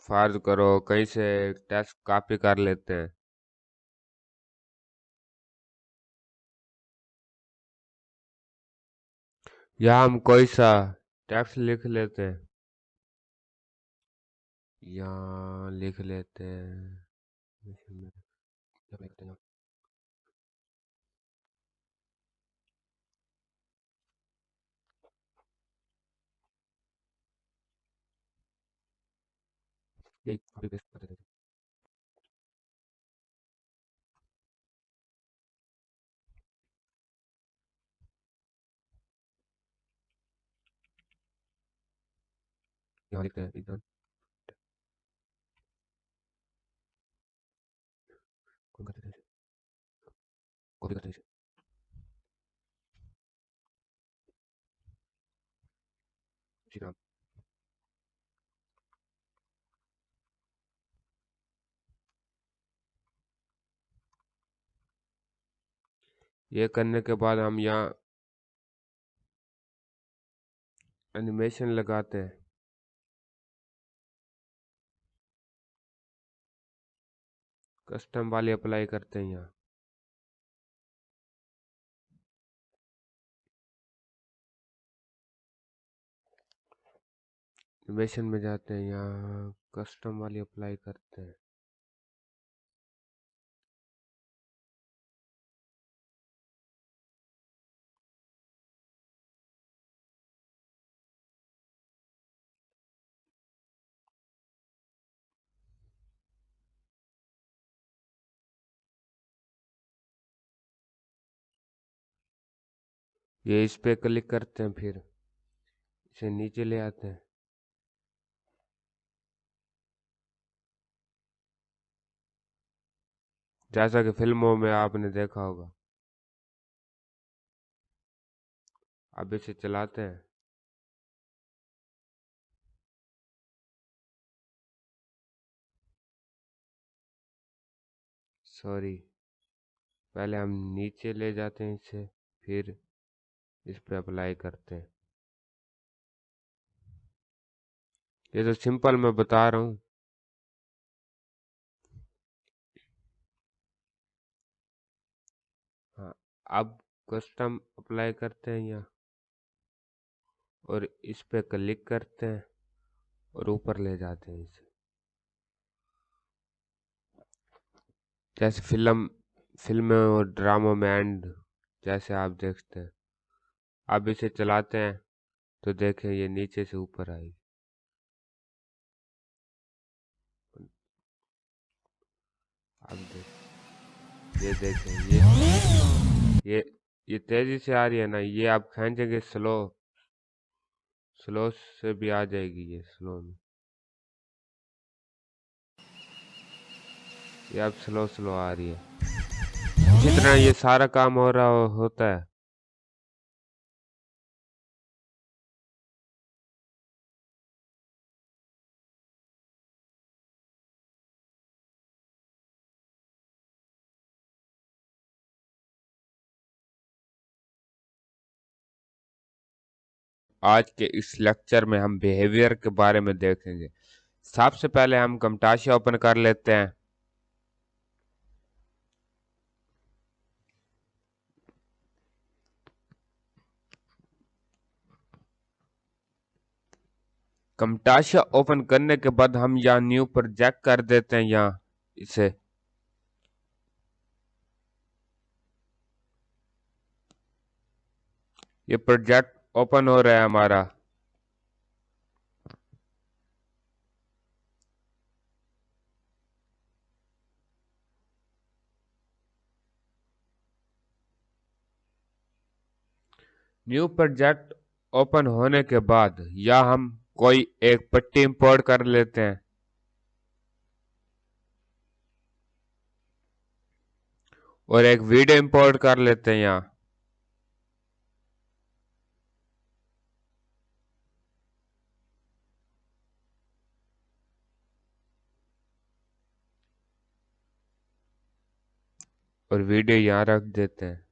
फर्ज करो कहीं से टेक्स्ट कॉपी कर लेते हैं। यहाँ हम कोई सा टेक्स्ट लिख लेते हैं, यहाँ लिख लेते हैं। यही कॉपी पेस्ट कर देते हैं। यहाँ लिखते हैं इधर कौन करते हैं, कॉपी करते हैं। श्री राम। ये करने के बाद हम यहाँ एनिमेशन लगाते हैं। कस्टम वाली अप्लाई करते हैं यहाँ। एनिमेशन में जाते हैं, यहाँ कस्टम वाली अप्लाई करते हैं। ये इस पे क्लिक करते हैं, फिर इसे नीचे ले आते हैं, जैसा कि फिल्मों में आपने देखा होगा। अब इसे चलाते हैं। सॉरी, पहले हम नीचे ले जाते हैं इसे, फिर इस पे अप्लाई करते हैं। ये तो सिंपल मैं बता रहा हूँ। हाँ, अब कस्टम अप्लाई करते हैं यहाँ, और इस पे क्लिक करते हैं और ऊपर ले जाते हैं इसे, जैसे फिल्म और ड्रामों में एंड जैसे आप देखते हैं। अब इसे चलाते हैं तो देखें ये नीचे से ऊपर आएगी। अब ये देखें, ये तेजी से आ रही है ना, ये आप खींचेंगे स्लो से भी आ जाएगी ये स्लो में। ये अब स्लो आ रही है। इसी तरह ये सारा काम हो रहा होता है। आज के इस लेक्चर में हम बिहेवियर के बारे में देखेंगे। सबसे पहले हम कमटाशिया ओपन कर लेते हैं। कमटाशिया ओपन करने के बाद हम यहाँ न्यू प्रोजेक्ट कर देते हैं, यहाँ इसे ये प्रोजेक्ट ओपन हो रहा है हमारा। न्यू प्रोजेक्ट ओपन होने के बाद या हम कोई एक पट्टी इंपोर्ट कर लेते हैं और एक वीडियो इंपोर्ट कर लेते हैं यहाँ। और वीडियो यहाँ रख देते हैं।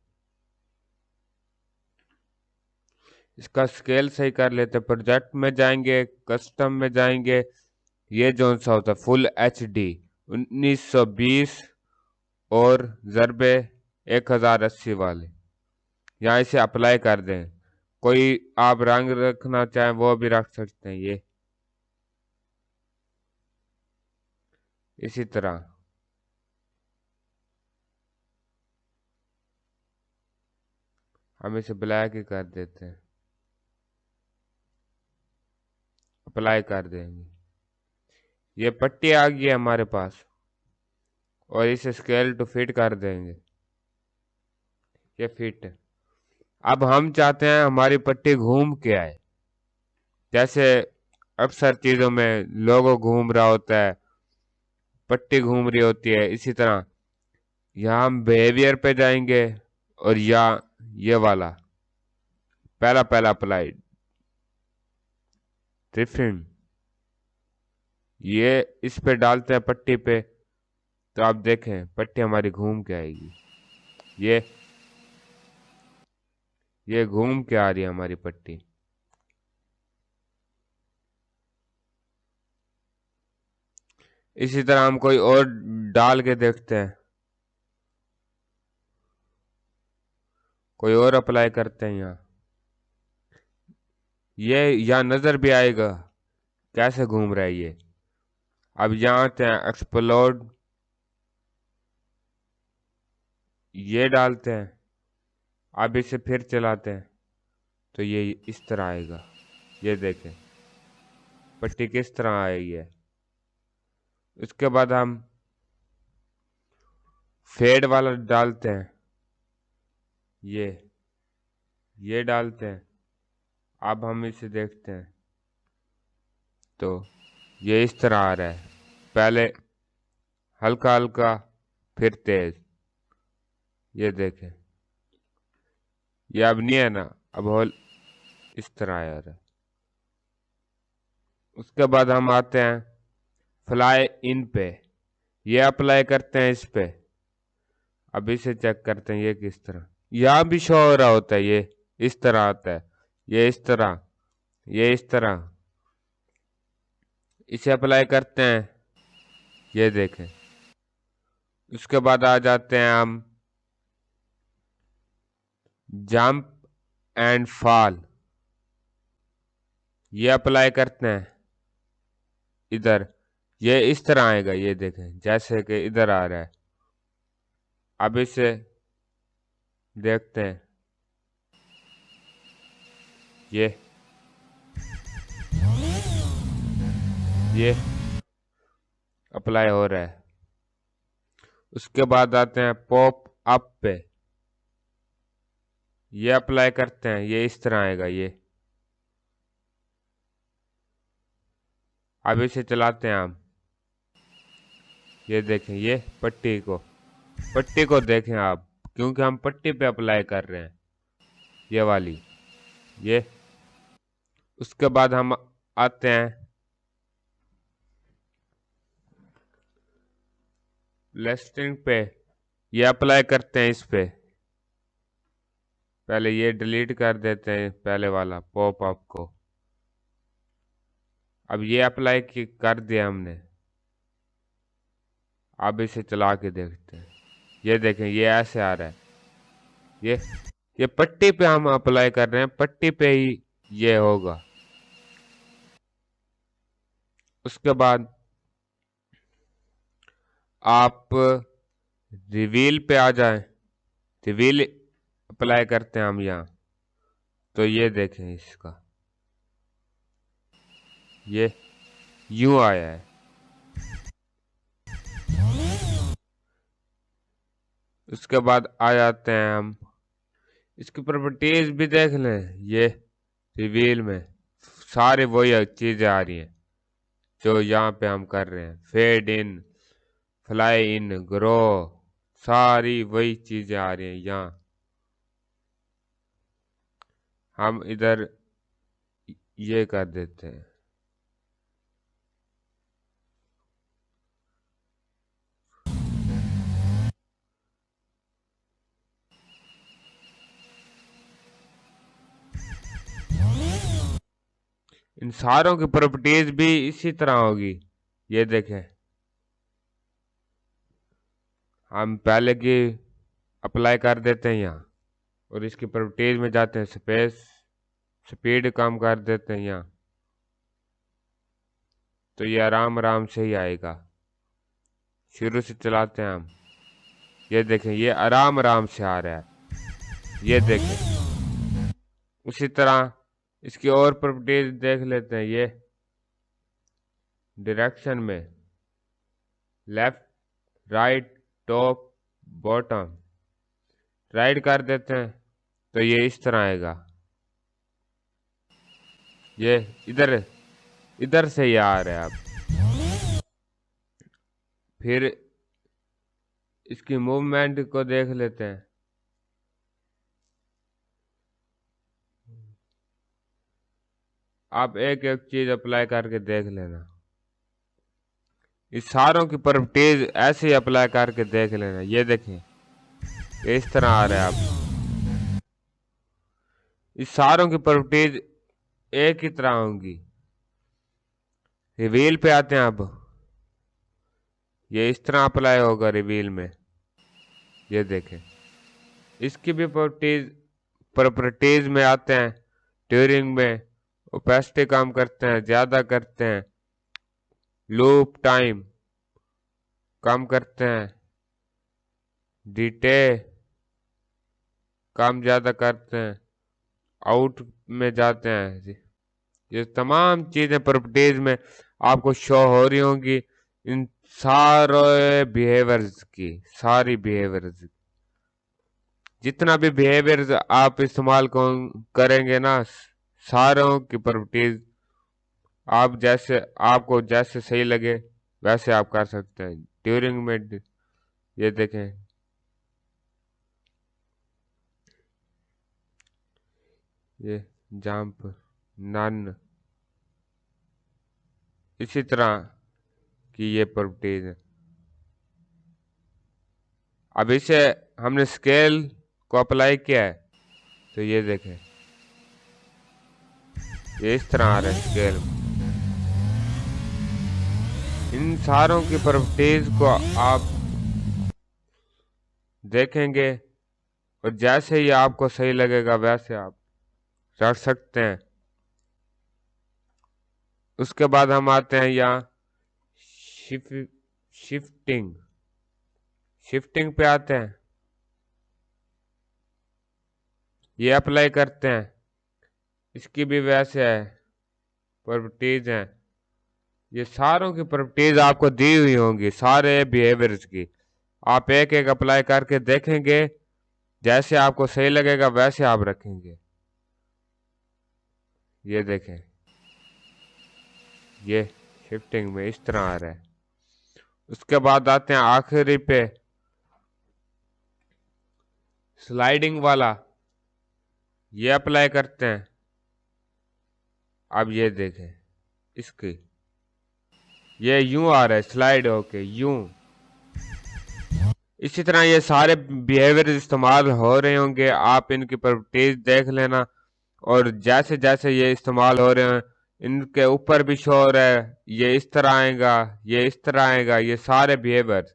इसका स्केल सही कर लेते हैं। प्रोजेक्ट में जाएंगे, कस्टम में जाएंगे, ये जो सा होता है फुल HD 1920 और ज़रबे 1080 वाले, यहाँ इसे अप्लाई कर दें। कोई आप रंग रखना चाहें वो भी रख सकते हैं। ये इसी तरह हम इसे ब्लैक ही कर देते हैं, अप्लाई कर देंगे। ये पट्टी आ गई है हमारे पास और इसे स्केल टू फिट कर देंगे। ये फिट। अब हम चाहते हैं हमारी पट्टी घूम के आए, जैसे अक्सर चीजों में लोगो घूम रहा होता है, पट्टी घूम रही होती है। इसी तरह यहाँ हम बिहेवियर पे जाएंगे और या ये वाला पहला पहला अप्लाई डिफरेंट, ये इस पे डालते हैं पट्टी पे, तो आप देखें पट्टी हमारी घूम के आएगी। ये घूम के आ रही है हमारी पट्टी। इसी तरह हम कोई और डाल के देखते हैं, कोई और अप्लाई करते हैं यहाँ। ये यहाँ नजर भी आएगा कैसे घूम रहा है ये। अब यहाँ आते हैं एक्सप्लोड, ये डालते हैं। अब इसे फिर चलाते हैं तो ये इस तरह आएगा। ये देखें पट्टी किस तरह आई है। उसके बाद हम फेड वाला डालते हैं, ये डालते हैं। अब हम इसे देखते हैं तो ये इस तरह आ रहा है, पहले हल्का हल्का फिर तेज। ये देखें ये अब नहीं है ना, अब होल इस तरह आ रहा है। उसके बाद हम आते हैं फ्लाई इन पे, ये अप्लाई करते हैं इस पे। अब इसे चेक करते हैं ये किस तरह, यहाँ भी शो हो रहा होता है। ये इस तरह आता है, ये इस तरह, ये इस तरह। इसे अप्लाई करते हैं, ये देखें। उसके बाद आ जाते हैं हम जंप एंड फॉल, ये अप्लाई करते हैं इधर। ये इस तरह आएगा, ये देखें जैसे कि इधर आ रहा है। अब इसे देखते हैं, ये अप्लाई हो रहा है। उसके बाद आते हैं पॉप अप पे, ये अप्लाई करते हैं, ये इस तरह आएगा। ये अब इसे चलाते हैं हम, ये देखें ये पट्टी को देखें आप, क्योंकि हम पट्टी पे अप्लाई कर रहे हैं ये वाली। ये उसके बाद हम आते हैं लिस्टिंग पे, ये अप्लाई करते हैं इस पे। पहले ये डिलीट कर देते हैं पहले वाला पॉप अप को। अब ये अप्लाई कर दिया हमने। अब इसे चला के देखते हैं, ये देखें ये ऐसे आ रहा है। ये पट्टी पे हम अप्लाई कर रहे हैं, पट्टी पे ही ये होगा। उसके बाद आप रिवील पे आ जाएं, रिवील अप्लाई करते हैं हम यहाँ। तो ये देखें इसका, ये यूं आया है। उसके बाद आ जाते हैं हम, इसकी प्रॉपर्टीज भी देख लें। ये रिवील में सारी वही चीजें आ रही हैं जो यहाँ पे हम कर रहे हैं। Fade in, fly in, grow, सारी वही चीजें आ रही हैं यहाँ। हम इधर ये कर देते हैं, इन सारों की प्रॉपर्टीज भी इसी तरह होगी। ये देखें, हम पहले की अप्लाई कर देते हैं यहाँ, और इसकी प्रॉपर्टीज में जाते हैं, स्पेस स्पीड कम कर देते हैं यहाँ, तो ये आराम आराम से ही आएगा। शुरू से चलाते हैं हम, ये देखें ये आराम आराम से आ रहा है। ये देखें, उसी तरह इसकी और प्रॉपर्टीज देख लेते हैं। ये डायरेक्शन में left, right, top, bottom, right कर देते हैं तो ये इस तरह आएगा। ये इधर इधर से ये आ रहा है। अब फिर इसकी मूवमेंट को देख लेते हैं। आप एक एक चीज अप्लाई करके देख लेना, इस सारों की प्रॉपर्टीज ऐसे ही अप्लाई करके देख लेना। ये देखें इस तरह आ रहा है। अब इस सारों की प्रॉपर्टीज एक ही तरह होंगी। रिवील पे आते हैं। अब ये इस तरह अप्लाई होगा रिवील में। ये देखें, इसकी भी प्रॉपर्टीज में आते हैं। ट्यूरिंग में ओपेसिटी कम करते हैं, ज्यादा करते हैं, लूप टाइम कम करते हैं, डिटे कम ज्यादा करते हैं, आउट में जाते हैं। ये तमाम चीजें प्रॉपर्टीज में आपको शो हो रही होंगी। इन सारे बिहेवियर्स की, सारी बिहेवियर्स, जितना भी बिहेवियर्स आप इस्तेमाल करेंगे ना, सारों की प्रॉपर्टीज आप जैसे, आपको जैसे सही लगे वैसे आप कर सकते हैं। ड्यूरिंग में ये देखें, ये जंप, नन, इसी तरह की ये प्रॉपर्टीज है। अब इसे हमने स्केल को अप्लाई किया है तो ये देखें ये इस तरह आ रहा है स्केल। इन सारों की प्रॉपर्टीज को आप देखेंगे और जैसे ही आपको सही लगेगा वैसे आप रख सकते हैं। उसके बाद हम आते हैं यहाँ शिफ्टिंग, शिफ्टिंग पे आते हैं। ये अप्लाई करते हैं, इसकी भी वैसे है प्रॉपर्टीज हैं। ये सारों की प्रॉपर्टीज आपको दी हुई होंगी, सारे बिहेवियर्स की। आप एक एक अप्लाई करके देखेंगे, जैसे आपको सही लगेगा वैसे आप रखेंगे। ये देखें, ये शिफ्टिंग में इस तरह आ रहा है। उसके बाद आते हैं आखिरी पे, स्लाइडिंग वाला। ये अप्लाई करते हैं। अब ये देखें इसकी, ये यूं आ रहा है स्लाइड होके यूं। इसी तरह ये सारे बिहेवियर इस्तेमाल हो रहे होंगे, आप इनकी प्रॉपर्टीज देख लेना। और जैसे जैसे ये इस्तेमाल हो रहे हैं, इनके ऊपर भी शो हो रहा है, ये इस तरह आएगा, ये इस तरह आएगा, ये सारे बिहेवियर।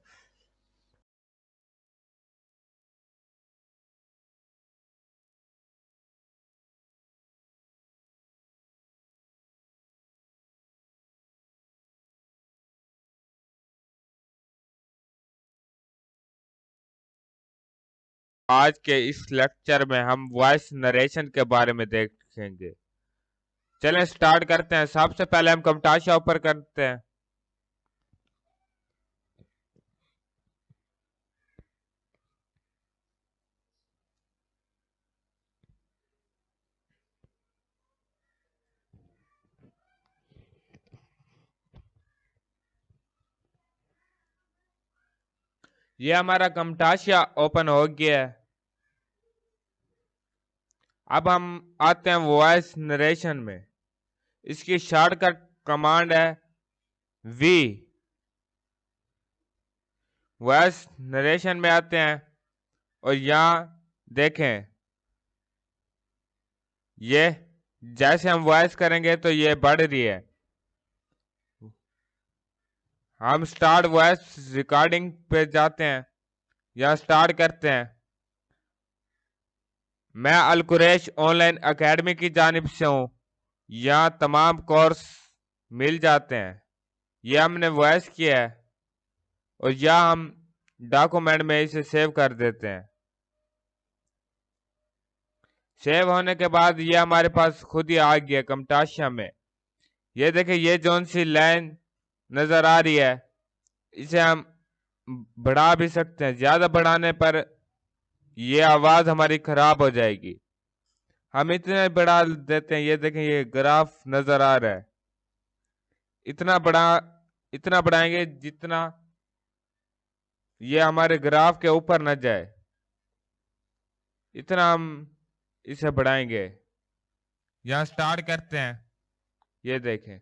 आज के इस लेक्चर में हम वॉइस नरेशन के बारे में देखेंगे। चलें स्टार्ट करते हैं। सबसे पहले हम कमटाशा ऊपर करते हैं। ये हमारा कमटाशा ओपन हो गया है। अब हम आते हैं वॉइस नरेशन में। इसकी शॉर्टकट कमांड है वी। वॉइस नरेशन में आते हैं और यहां देखें, ये जैसे हम वॉइस करेंगे तो ये बढ़ रही है। हम स्टार्ट वॉइस रिकॉर्डिंग पे जाते हैं या स्टार्ट करते हैं। मैं अल कुरैश ऑनलाइन एकेडमी की जानिब से हूँ। यहाँ तमाम कोर्स मिल जाते हैं। ये हमने वॉइस किया है और यहाँ हम डॉक्यूमेंट में इसे सेव कर देते हैं। सेव होने के बाद ये हमारे पास खुद ही आ गया कमटाशा में। ये देखिए, ये जौन सी लाइन नजर आ रही है, इसे हम बढ़ा भी सकते हैं। ज्यादा बढ़ाने पर ये आवाज हमारी खराब हो जाएगी। हम इतने बढ़ा देते हैं। ये देखें, ये ग्राफ नजर आ रहा है। इतना बढ़ाएंगे जितना ये हमारे ग्राफ के ऊपर न जाए, इतना हम इसे बढ़ाएंगे। यहां स्टार्ट करते हैं। ये देखें,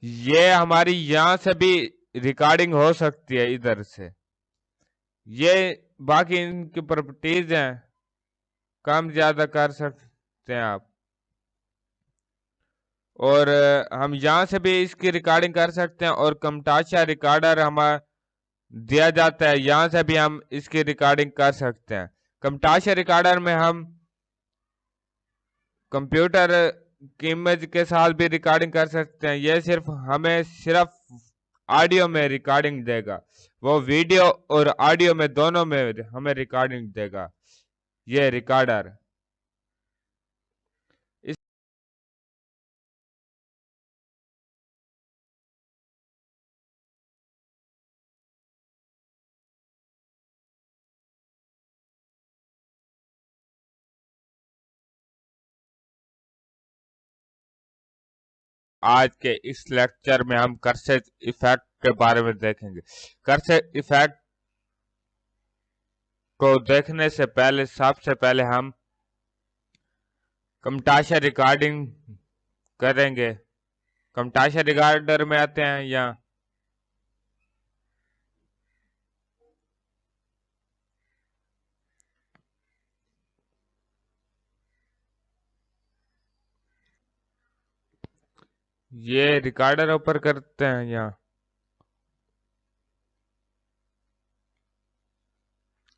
ये हमारी यहां से भी रिकॉर्डिंग हो सकती है इधर से। ये बाकी इनकी प्रॉपर्टीज हैं, कम ज्यादा कर सकते हैं आप। और हम यहां से भी इसकी रिकॉर्डिंग कर सकते हैं। और कमटाशा रिकॉर्डर हमारा दिया जाता है, यहां से भी हम इसकी रिकॉर्डिंग कर सकते हैं। कमटाशा रिकॉर्डर में हम कंप्यूटर की इमेज के साथ भी रिकॉर्डिंग कर सकते हैं। ये हमें सिर्फ ऑडियो में रिकॉर्डिंग देगा। वो वीडियो और ऑडियो में दोनों में हमें रिकॉर्डिंग देगा ये रिकॉर्डर। आज के इस लेक्चर में हम कर्सर इफेक्ट के बारे में देखेंगे। कर्सर इफेक्ट को देखने से पहले सबसे पहले हम कमटाशा रिकॉर्डिंग करेंगे। कमटाशा रिकॉर्डर में आते हैं। यहाँ ये रिकॉर्डर ऊपर करते हैं। यहाँ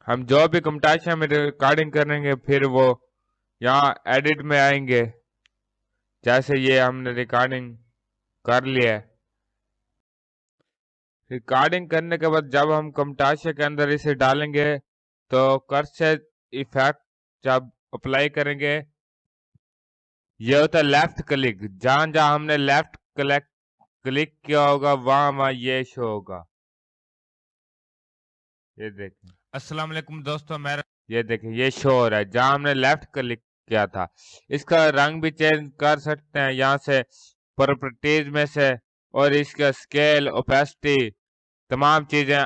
हम जो भी कमटाशा में रिकॉर्डिंग करेंगे फिर वो यहाँ एडिट में आएंगे। जैसे ये हमने रिकॉर्डिंग कर लिया है। रिकॉर्डिंग करने के बाद जब हम कमटाशा के अंदर इसे डालेंगे तो कर्सर इफेक्ट जब अप्लाई करेंगे, ये होता है लेफ्ट क्लिक। जहां जहां हमने लेफ्ट क्लिक किया होगा वहां ये शो होगा। ये देखें, अस्सलाम वालेकुम दोस्तों, मेरा ये देखें ये शो हो रहा है जहां हमने लेफ्ट क्लिक किया था। इसका रंग भी चेंज कर सकते हैं यहाँ से प्रॉपर्टीज में से। और इसका स्केल, ओपेसिटी, तमाम चीजें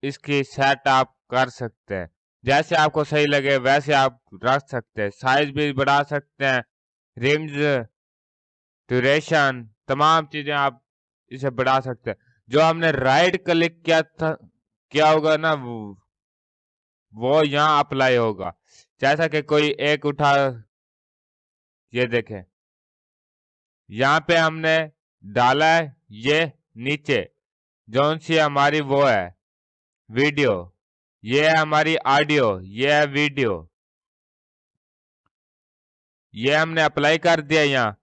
इसकी सेट आप कर सकते हैं। जैसे आपको सही लगे वैसे आप रख सकते हैं। साइज भी बढ़ा सकते हैं, रिम्स, ड्यूरेशन, तमाम चीजें आप इसे बढ़ा सकते हैं। जो हमने राइट क्लिक किया होगा ना, वो यहाँ अप्लाई होगा। जैसा कि कोई एक उठा, ये देखें यहाँ पे हमने डाला है ये नीचे, जौन सी हमारी वो है वीडियो, ये है हमारी ऑडियो, ये है वीडियो। ये हमने अप्लाई कर दिया यहाँ।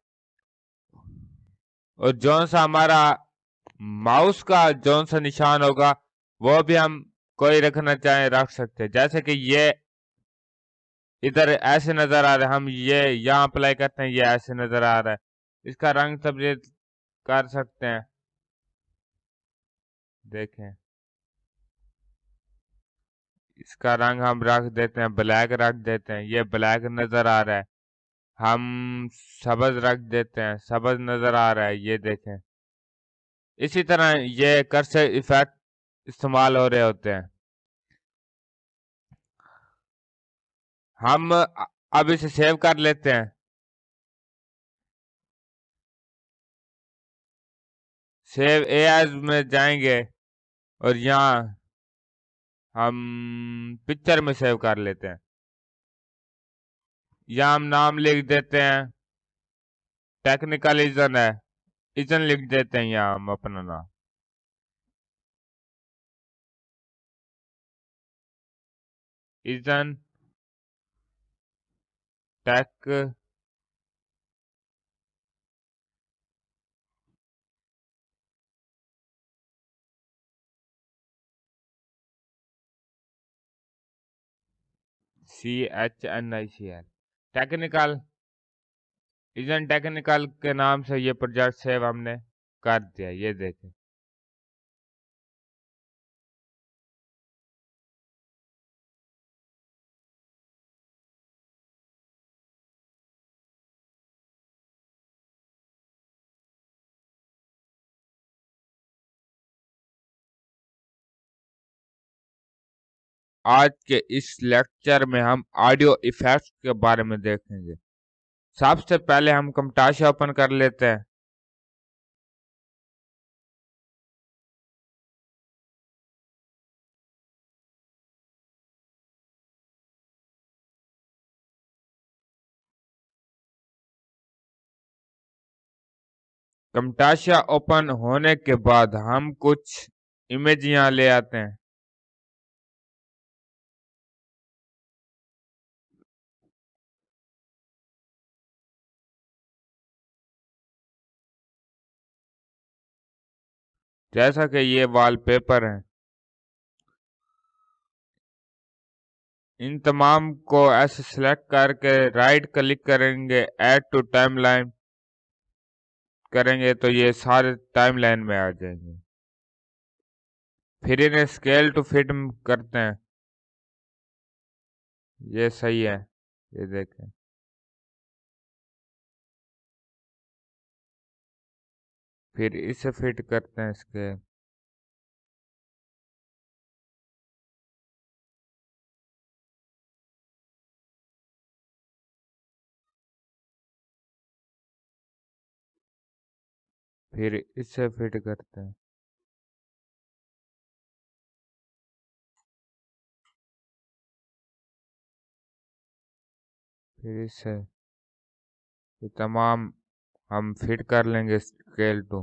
और जौन सा हमारा माउस का जौन सा निशान होगा वो भी हम कोई रखना चाहे रख सकते हैं। जैसे कि ये इधर ऐसे नजर आ रहा है, हम ये यहाँ अप्लाई करते हैं, ये ऐसे नजर आ रहा है। इसका रंग तब्दील कर सकते हैं, देखें। इसका रंग हम रख देते हैं ब्लैक, रख देते हैं, ये ब्लैक नजर आ रहा है। हम सब्ज रख देते हैं, सब्ज नजर आ रहा है, ये देखें। इसी तरह ये कर्सर इफेक्ट इस्तेमाल हो रहे होते हैं। हम अब इसे सेव कर लेते हैं। सेव एज में जाएंगे और यहाँ हम पिक्चर में सेव कर लेते हैं। यहाँ हम नाम लिख देते हैं, टेक्निकल इजन है, इजन लिख देते हैं यहाँ हम अपना नाम। इजन टेक CHNICL, टेक्निकल इजन टेक्निकल के नाम से ये प्रोजेक्ट सेव हमने कर दिया, ये देखें। आज के इस लेक्चर में हम ऑडियो इफेक्ट्स के बारे में देखेंगे। सबसे पहले हम camtasia ओपन कर लेते हैं। camtasia ओपन होने के बाद हम कुछ इमेज यहाँ ले आते हैं। जैसा कि ये वॉलपेपर है, इन तमाम को ऐसे सिलेक्ट करके राइट क्लिक करेंगे, ऐड टू टाइमलाइन करेंगे तो ये सारे टाइमलाइन में आ जाएंगे। फिर इन्हें स्केल टू फिट करते हैं, ये सही है, ये देखें। फिर इसे फिट करते हैं स्केल। फिर इसे फिट करते हैं। फिर इसे ये तमाम हम फिट कर लेंगे स्केल टू।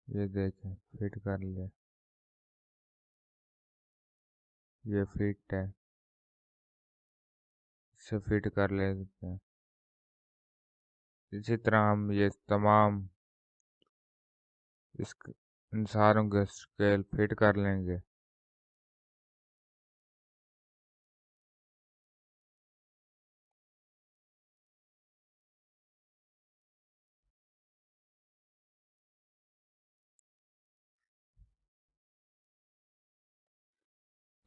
ये देखें, फिट कर लिया, ये फिट है, इसे फिट कर लेते हैं। इसी तरह हम ये तमाम इन सारों के स्केल फिट कर लेंगे।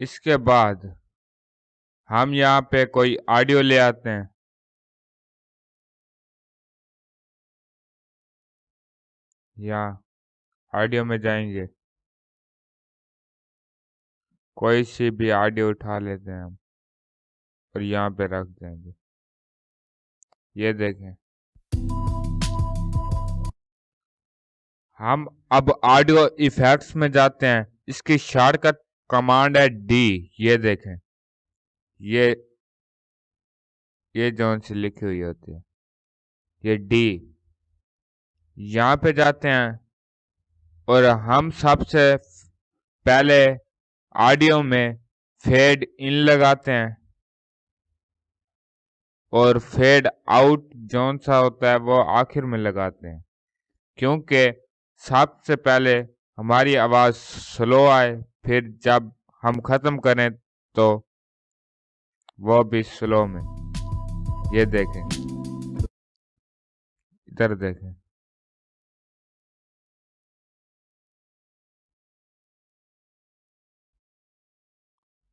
इसके बाद हम यहाँ पे कोई ऑडियो ले आते हैं। यहाँ ऑडियो में जाएंगे, कोई सी भी ऑडियो उठा लेते हैं हम और यहाँ पे रख देंगे। ये देखें, हम अब ऑडियो इफेक्ट्स में जाते हैं। इसकी शॉर्टकट कमांड है डी, ये देखें। ये जोन से लिखी हुई होती है, ये डी। यहाँ पे जाते हैं और हम सबसे पहले ऑडियो में फेड इन लगाते हैं और फेड आउट जोन सा होता है वो आखिर में लगाते हैं, क्योंकि सबसे पहले हमारी आवाज स्लो आए, फिर जब हम खत्म करें तो वो भी स्लो में। ये देखें, इधर देखें।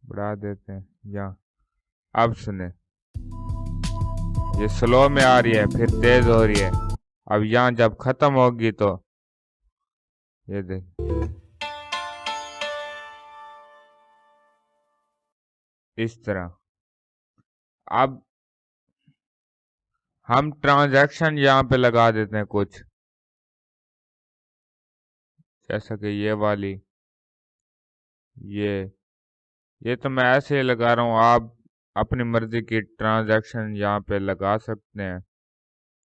बढ़ा देते हैं यहाँ। अब सुने, ये स्लो में आ रही है, फिर तेज हो रही है। अब यहाँ जब खत्म होगी तो ये देख, इस तरह। अब हम ट्रांजैक्शन यहाँ पे लगा देते हैं कुछ, जैसा कि ये वाली, ये तो मैं ऐसे ही लगा रहा हूँ। आप अपनी मर्जी की ट्रांजैक्शन यहाँ पे लगा सकते हैं,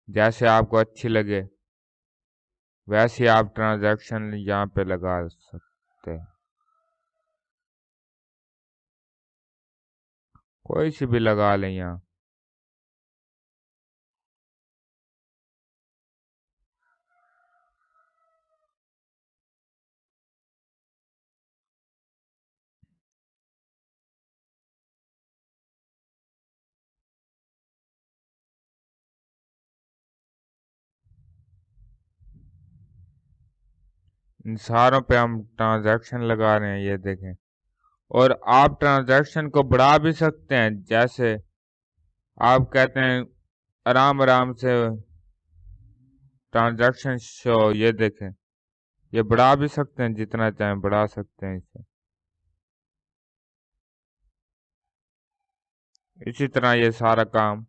जैसे आपको अच्छी लगे वैसे आप ट्रांजैक्शन यहाँ पे लगा सकते हैं। कोई सी भी लगा लें यहाँ। इन सारों पे हम ट्रांजैक्शन लगा रहे हैं, ये देखें। और आप ट्रांजैक्शन को बढ़ा भी सकते हैं, जैसे आप कहते हैं आराम आराम से ट्रांजैक्शन शो, ये देखें। ये बढ़ा भी सकते हैं, जितना चाहें बढ़ा सकते हैं इसे। इसी तरह ये सारा काम,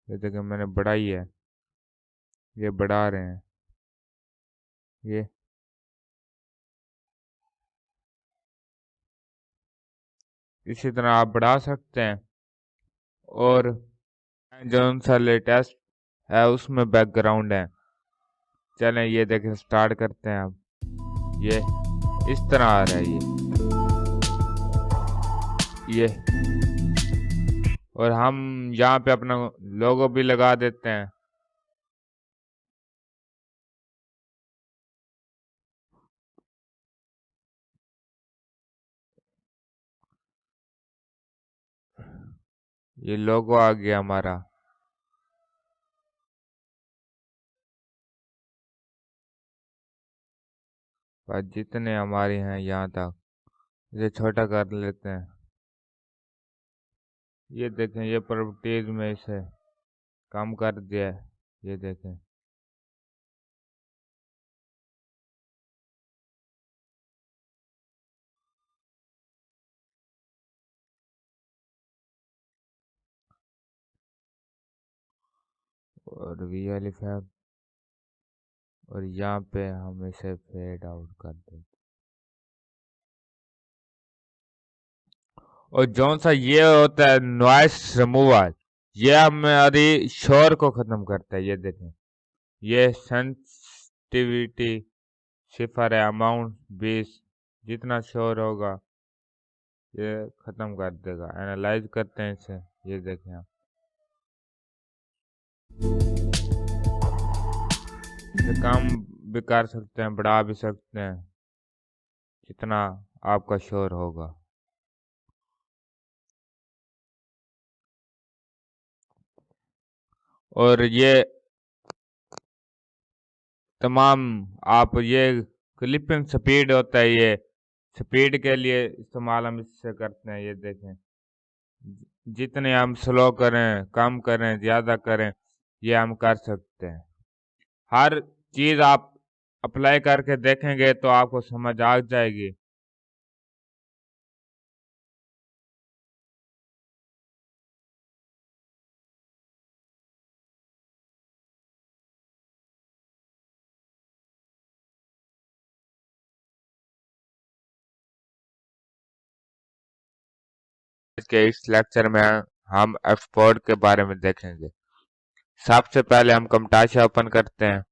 ये देखें मैंने बढ़ाई है, ये बढ़ा रहे हैं ये। इसी तरह आप बढ़ा सकते हैं। और जो सा लेटेस्ट है उसमें बैकग्राउंड है। चलें ये देखें, स्टार्ट करते हैं अब। ये इस तरह आ रहा है ये। और हम यहाँ पे अपना लोगो भी लगा देते हैं। ये लोगो आ गया हमारा। बस जितने हमारे हैं यहाँ तक, इसे छोटा कर लेते हैं। ये देखें, ये प्रॉपर्टीज में इसे कम कर दिया है, ये देखें। और VLFF, और यहाँ पे हम इसे फेड आउट कर देते। और जौन सा ये होता है नॉइस रिमूवल, ये हमारी शोर को खत्म करता है। ये देखें, ये सेंसिटिविटी सिफर है, अमाउंट 20, जितना शोर होगा ये खत्म कर देगा। एनालाइज करते हैं इसे, ये देखें आप। इसे कम भी कर सकते हैं, बढ़ा भी सकते हैं, जितना आपका शोर होगा। और ये तमाम आप, ये क्लिपिंग स्पीड होता है, ये स्पीड के लिए इस्तेमाल हम इससे करते हैं। ये देखें, जितने हम स्लो करें, कम करें, ज़्यादा करें, ये हम कर सकते हैं। हर चीज़ आप अप्लाई करके देखेंगे तो आपको समझ आ जाएगी। के इस लेक्चर में हम एक्सपोर्ट के बारे में देखेंगे। सबसे पहले हम camtasia ओपन करते हैं।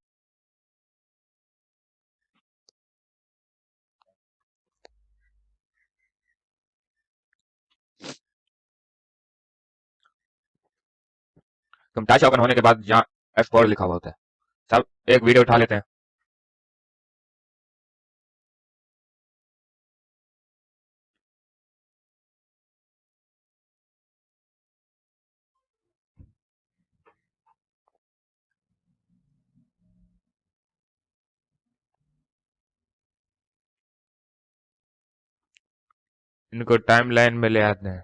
camtasia ओपन होने के बाद यहाँ एक्सपोर्ट लिखा हुआ होता है। सब एक वीडियो उठा लेते हैं। इनको टाइमलाइन में ले आते हैं।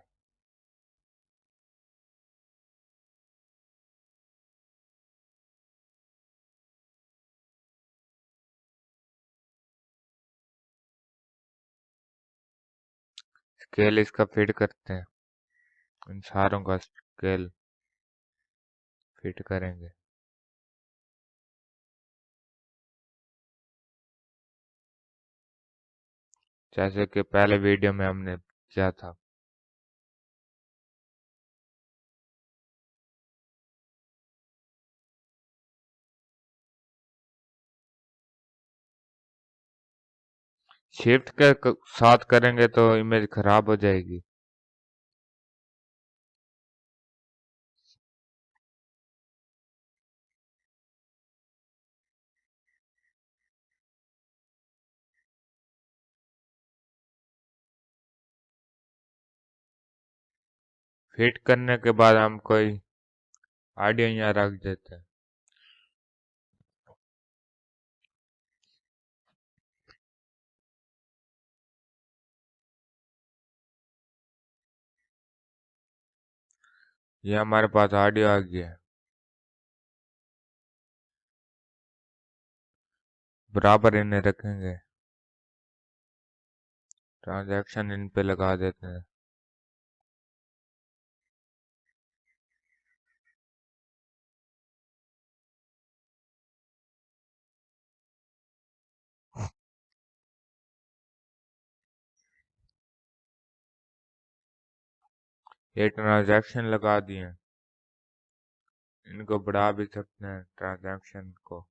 स्केल इसका फिट करते हैं, इन सारों का स्केल फिट करेंगे। जैसे कि पहले वीडियो में हमने किया था। शिफ्ट के साथ करेंगे तो इमेज खराब हो जाएगी। फिट करने के बाद हम कोई ऑडियो यहाँ रख देते हैं। ये हमारे पास ऑडियो आ गया है। बराबर इन्हें रखेंगे, ट्रांजैक्शन इन पे लगा देते हैं। ये ट्रांजैक्शन लगा दिए, इनको बढ़ा भी सकते हैं ट्रांजैक्शन को।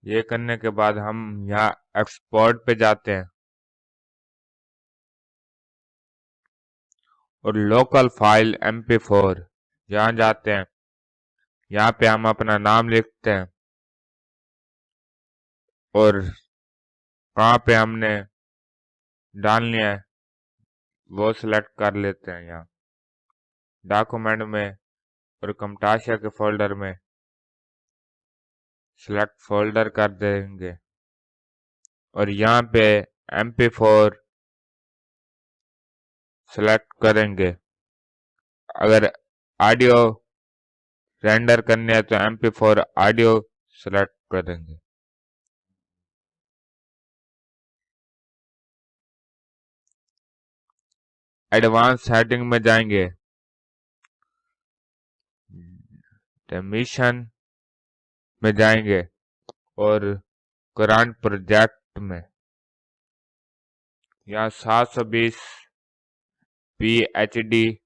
ये करने के बाद हम यहाँ एक्सपोर्ट पे जाते हैं और लोकल फाइल MP4 यहाँ जाते हैं। यहाँ पे हम अपना नाम लिखते हैं और कहाँ पे हमने डालनी है वो सिलेक्ट कर लेते हैं। यहाँ डॉक्यूमेंट में और कमटाशिया के फोल्डर में सिलेक्ट फोल्डर कर देंगे और यहाँ पे MP4 सिलेक्ट करेंगे। अगर ऑडियो रेंडर करने है तो MP4 ऑडियो सिलेक्ट करेंगे। एडवांस सेटिंग में जाएंगे, मिशन में जाएंगे और करंट प्रोजेक्ट में यहाँ 720p HD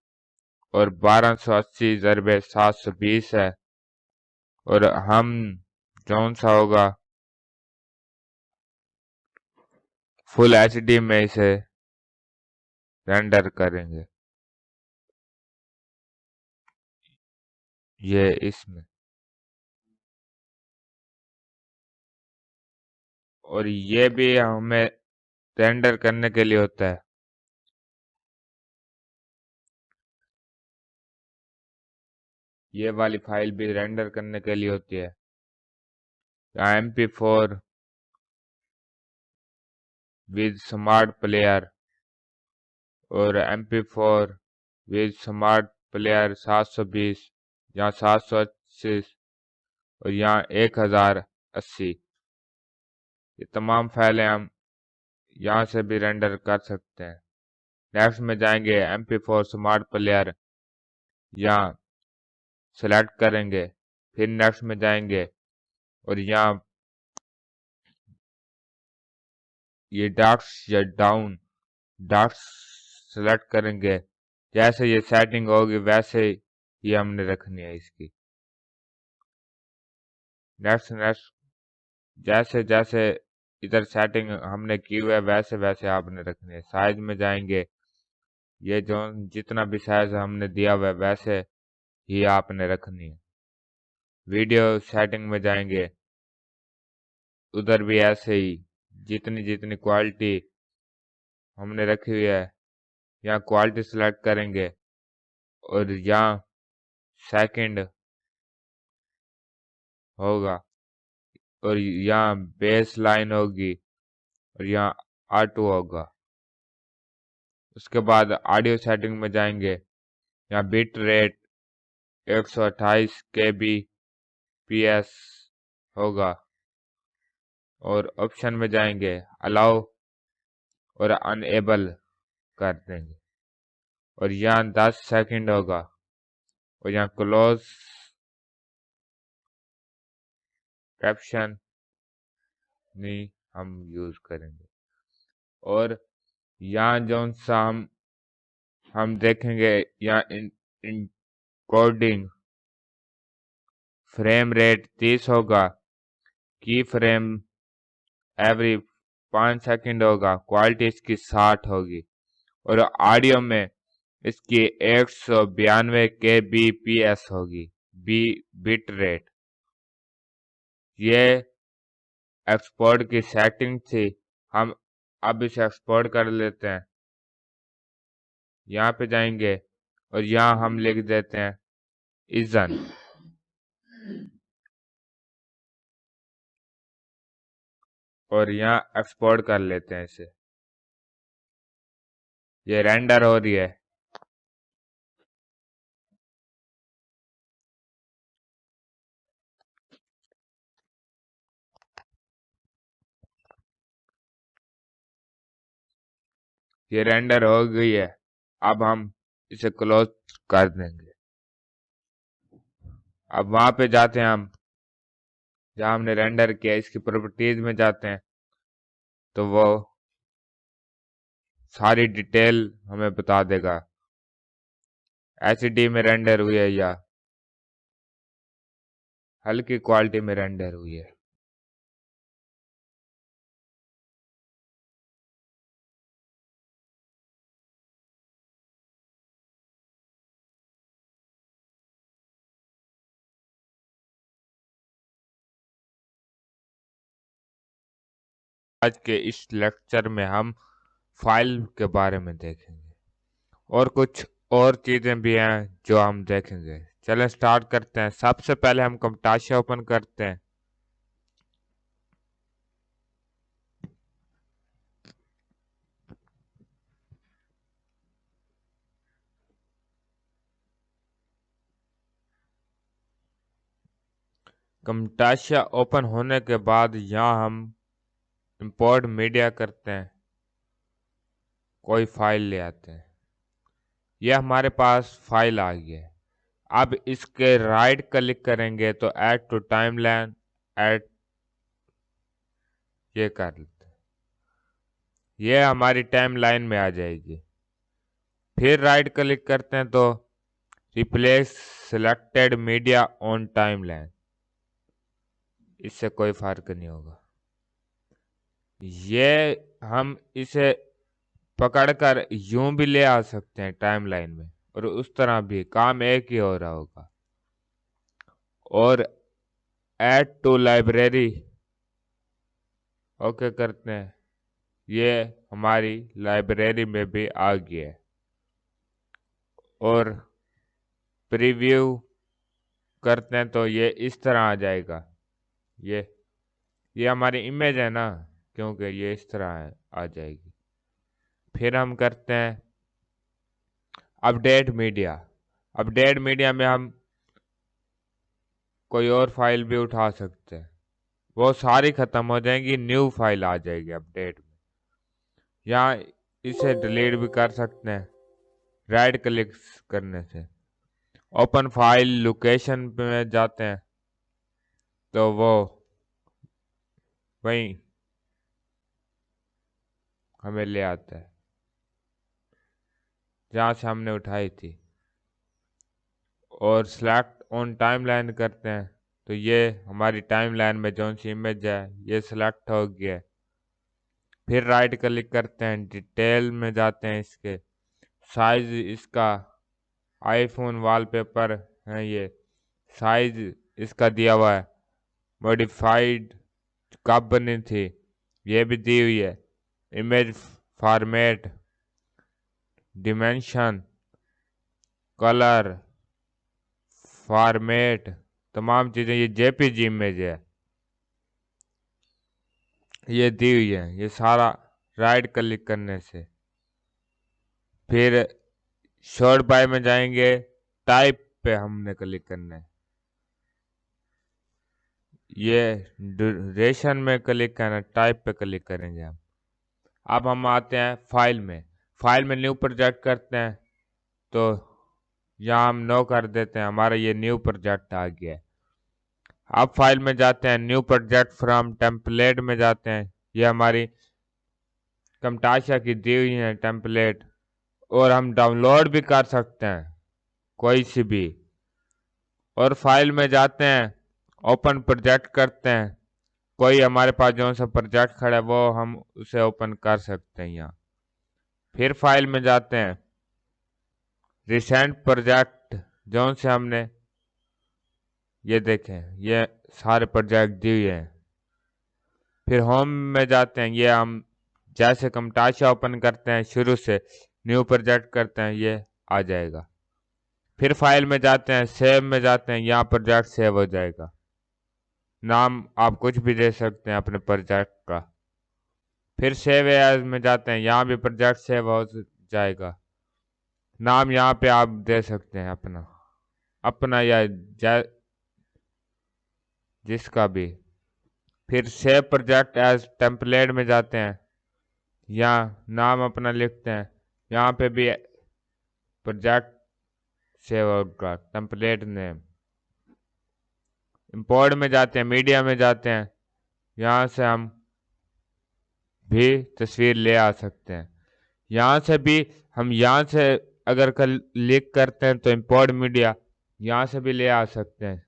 और 1280x720 है और हम कौन सा होगा फुल HD में इसे रेंडर करेंगे। ये इसमें और ये भी हमें रेंडर करने के लिए होता है। ये वाली फाइल भी रेंडर करने के लिए होती है। MP4 विद स्मार्ट प्लेयर और MP4 विद स्मार्ट प्लेयर 720, यहाँ 780 और यहाँ 1080। ये तमाम फाइलें हम यहाँ से भी रेंडर कर सकते हैं। नेक्स्ट में जाएंगे MP4 स्मार्ट प्लेयर, यहाँ सेलेक्ट करेंगे, फिर नेक्स्ट में जाएंगे और यहाँ ये डॉट्स या डाउन डॉट्स सेलेक्ट करेंगे। जैसे ये सेटिंग होगी वैसे ये हमने रखनी है इसकी। नेक्स्ट नेक्स्ट जैसे जैसे इधर सेटिंग हमने की हुई है वैसे वैसे आपने रखनी है। साइज में जाएंगे, ये जो जितना भी साइज हमने दिया हुआ है वैसे ही आपने रखनी है। वीडियो सेटिंग में जाएंगे, उधर भी ऐसे ही जितनी जितनी क्वालिटी हमने रखी हुई है, यहाँ क्वालिटी सिलेक्ट करेंगे और यहाँ सेकंड होगा और यहाँ बेस लाइन होगी और यहाँ R2 होगा। उसके बाद ऑडियो सेटिंग में जाएंगे, यहाँ बिट रेट 128 kbps होगा और ऑप्शन में जाएंगे, अलाउ और अनएबल कर देंगे और यहाँ 10 सेकंड होगा और यहाँ क्लोज कैप्शन नहीं हम यूज करेंगे। और यहाँ जो सा हम देखेंगे, यहाँ इनकोडिंग फ्रेम रेट 30 होगा, की फ्रेम एवरी 5 सेकंड होगा, क्वालिटी इसकी 60 होगी और ऑडियो में इसकी 192 kbps होगी बिट रेट। ये एक्सपोर्ट की सेटिंग थी, हम अब इसे एक्सपोर्ट कर लेते हैं। यहाँ पे जाएंगे और यहाँ हम लिख देते हैं इजन और यहाँ एक्सपोर्ट कर लेते हैं इसे। ये रेंडर हो रही है। ये रेंडर हो गई है, अब हम इसे क्लोज कर देंगे। अब वहां पे जाते हैं हम जहां हमने रेंडर किया, इसकी प्रॉपर्टीज में जाते हैं तो वो सारी डिटेल हमें बता देगा, एचडी में रेंडर हुई है या हल्की क्वालिटी में रेंडर हुई है। आज के इस लेक्चर में हम फाइल के बारे में देखेंगे और कुछ और चीजें भी हैं जो हम देखेंगे। चलें स्टार्ट करते हैं। सबसे पहले हम camtasia ओपन करते हैं। camtasia ओपन होने के बाद यहाँ हम इंपोर्ट मीडिया करते हैं, कोई फाइल ले आते हैं। यह हमारे पास फाइल आ गई है। अब इसके राइट क्लिक करेंगे तो ऐड टू टाइमलाइन ऐड ये कर लेते हैं, ये हमारी टाइमलाइन में आ जाएगी। फिर राइट क्लिक करते हैं तो replace selected media on timeline, इससे कोई फर्क नहीं होगा। ये हम इसे पकड़कर यूं भी ले आ सकते हैं टाइमलाइन में और उस तरह भी काम एक ही हो रहा होगा। और ऐड टू लाइब्रेरी ओके करते हैं, ये हमारी लाइब्रेरी में भी आ गया है। और प्रीव्यू करते हैं तो ये इस तरह आ जाएगा। ये हमारी इमेज है ना, क्योंकि ये इस तरह आ जाएगी। फिर हम करते हैं अपडेट मीडिया। अपडेट मीडिया में हम कोई और फाइल भी उठा सकते हैं, वो सारी खत्म हो जाएंगी, न्यू फाइल आ जाएगी अपडेट में। यहाँ इसे डिलीट भी कर सकते हैं राइट क्लिक करने से। ओपन फाइल लोकेशन में जाते हैं तो वो वहीं हमें ले आता है जहाँ से हमने उठाई थी। और सिलेक्ट ऑन टाइमलाइन करते हैं तो ये हमारी टाइमलाइन में जो सी इमेज है ये सिलेक्ट हो गया है। फिर राइट क्लिक करते हैं, डिटेल में जाते हैं, इसके साइज, इसका आईफोन वॉलपेपर है, ये साइज इसका दिया हुआ है, मॉडिफाइड कब बनी थी ये भी दी हुई है, image format, dimension, colour, format, तमाम चीज़ें, ये जेपीजी इमेज है ये दी हुई है। ये सारा राइट क्लिक करने से फिर शॉर्ट बाय में जाएंगे, टाइप पे हमने क्लिक करना है, ये ड्यूरेशन में क्लिक करना, टाइप पे क्लिक करेंगे हम। अब हम आते हैं फाइल में, फाइल में न्यू प्रोजेक्ट करते हैं, तो यहाँ हम नो कर देते हैं, हमारा ये न्यू प्रोजेक्ट आ गया है। अब फाइल में जाते हैं, न्यू प्रोजेक्ट फ्रॉम टेम्पलेट में जाते हैं, ये हमारी कमटाशा की दी हुई है टेम्पलेट, और हम डाउनलोड भी कर सकते हैं कोई सी भी। और फाइल में जाते हैं, ओपन प्रोजेक्ट करते हैं, कोई हमारे पास जो सा प्रोजेक्ट खड़ा है वो हम उसे ओपन कर सकते हैं यहाँ। फिर फाइल में जाते हैं, रिसेंट प्रोजेक्ट जो से हमने ये देखें, ये सारे प्रोजेक्ट दिए हैं। फिर होम में जाते हैं, ये हम जैसे कमटाशा ओपन करते हैं शुरू से न्यू प्रोजेक्ट करते हैं, ये आ जाएगा। फिर फाइल में जाते हैं, सेव में जाते हैं, यहाँ प्रोजेक्ट सेव हो जाएगा, नाम आप कुछ भी दे सकते हैं अपने प्रोजेक्ट का। फिर सेव एज में जाते हैं, यहाँ भी प्रोजेक्ट सेव हो जाएगा, नाम यहाँ पे आप दे सकते हैं अपना अपना या जिसका भी। फिर सेव प्रोजेक्ट एज टेम्पलेट में जाते हैं, यहाँ नाम अपना लिखते हैं, यहाँ पे भी प्रोजेक्ट सेव होगा, टेम्पलेट नेम। इंपोर्ट में जाते हैं, मीडिया में जाते हैं, यहाँ से हम भी तस्वीर ले आ सकते हैं। यहाँ से भी हम यहाँ से अगर क्लिक करते हैं तो इंपोर्ट मीडिया यहाँ से भी ले आ सकते हैं।